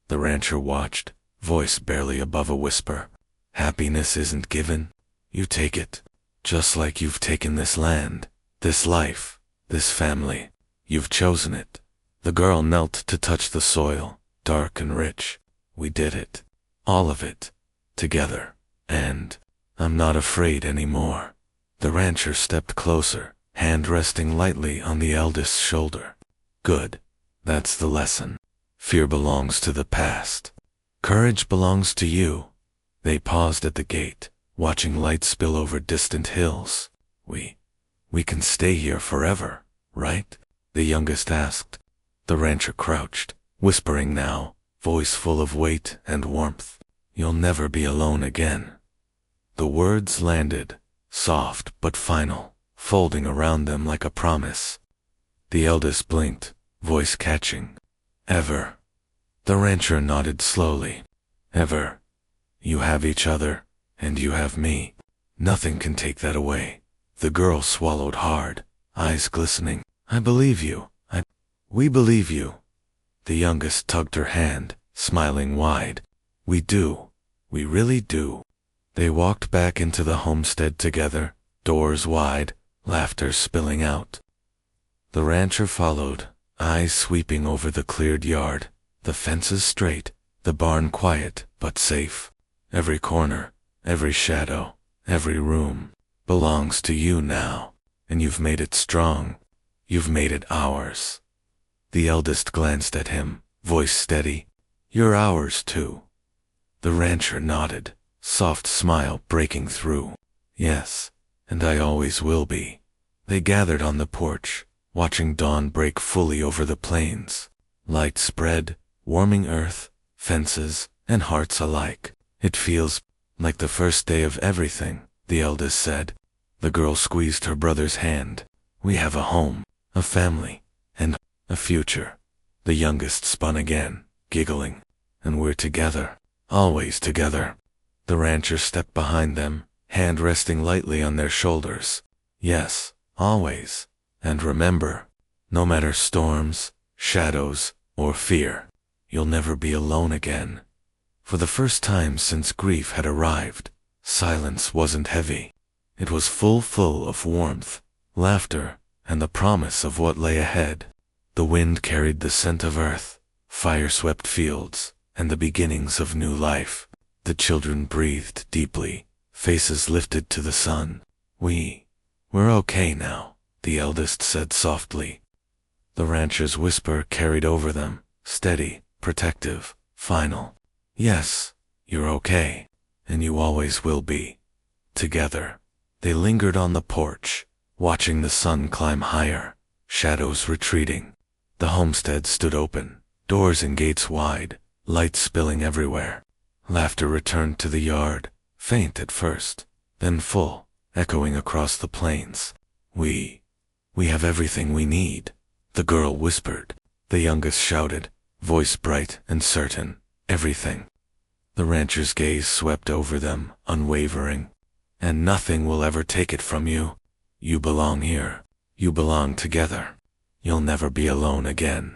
The rancher watched, voice barely above a whisper. Happiness isn't given. You take it. Just like you've taken this land, this life, this family. You've chosen it. The girl knelt to touch the soil, dark and rich. We did it. All of it. Together. And I'm not afraid anymore. The rancher stepped closer, hand resting lightly on the eldest's shoulder. Good. That's the lesson. Fear belongs to the past. Courage belongs to you. They paused at the gate, watching light spill over distant hills. We can stay here forever, right? The youngest asked. The rancher crouched, whispering now, voice full of weight and warmth. You'll never be alone again. The words landed, soft but final, folding around them like a promise. The eldest blinked, voice catching. Ever. The rancher nodded slowly. Ever. You have each other, and you have me. Nothing can take that away. The girl swallowed hard, eyes glistening. I believe you. We believe you. The youngest tugged her hand, smiling wide. We do. We really do. They walked back into the homestead together, doors wide, laughter spilling out. The rancher followed, eyes sweeping over the cleared yard, the fences straight, the barn quiet but safe. Every corner, every shadow, every room belongs to you now, and you've made it strong. You've made it ours. The eldest glanced at him, voice steady. You're ours too. The rancher nodded, soft smile breaking through. Yes, and I always will be. They gathered on the porch, watching dawn break fully over the plains. Light spread, warming earth, fences, and hearts alike. It feels like the first day of everything, the eldest said. The girl squeezed her brother's hand. We have a home, a family, and a future. The youngest spun again, giggling. And we're together, always together. The rancher stepped behind them, hand resting lightly on their shoulders. Yes, always. And remember, no matter storms, shadows, or fear, you'll never be alone again. For the first time since grief had arrived, silence wasn't heavy. It was full of warmth, laughter, and the promise of what lay ahead. The wind carried the scent of earth, fire-swept fields, and the beginnings of new life. The children breathed deeply, faces lifted to the sun. We're okay now, the eldest said softly. The rancher's whisper carried over them, steady, protective, final. Yes, you're okay, and you always will be. Together, they lingered on the porch, watching the sun climb higher, shadows retreating. The homestead stood open, doors and gates wide, light spilling everywhere. Laughter returned to the yard, faint at first, then full, echoing across the plains. We have everything we need, the girl whispered. The youngest shouted, voice bright and certain, everything. The rancher's gaze swept over them, unwavering. And nothing will ever take it from you. You belong here. You belong together. You'll never be alone again.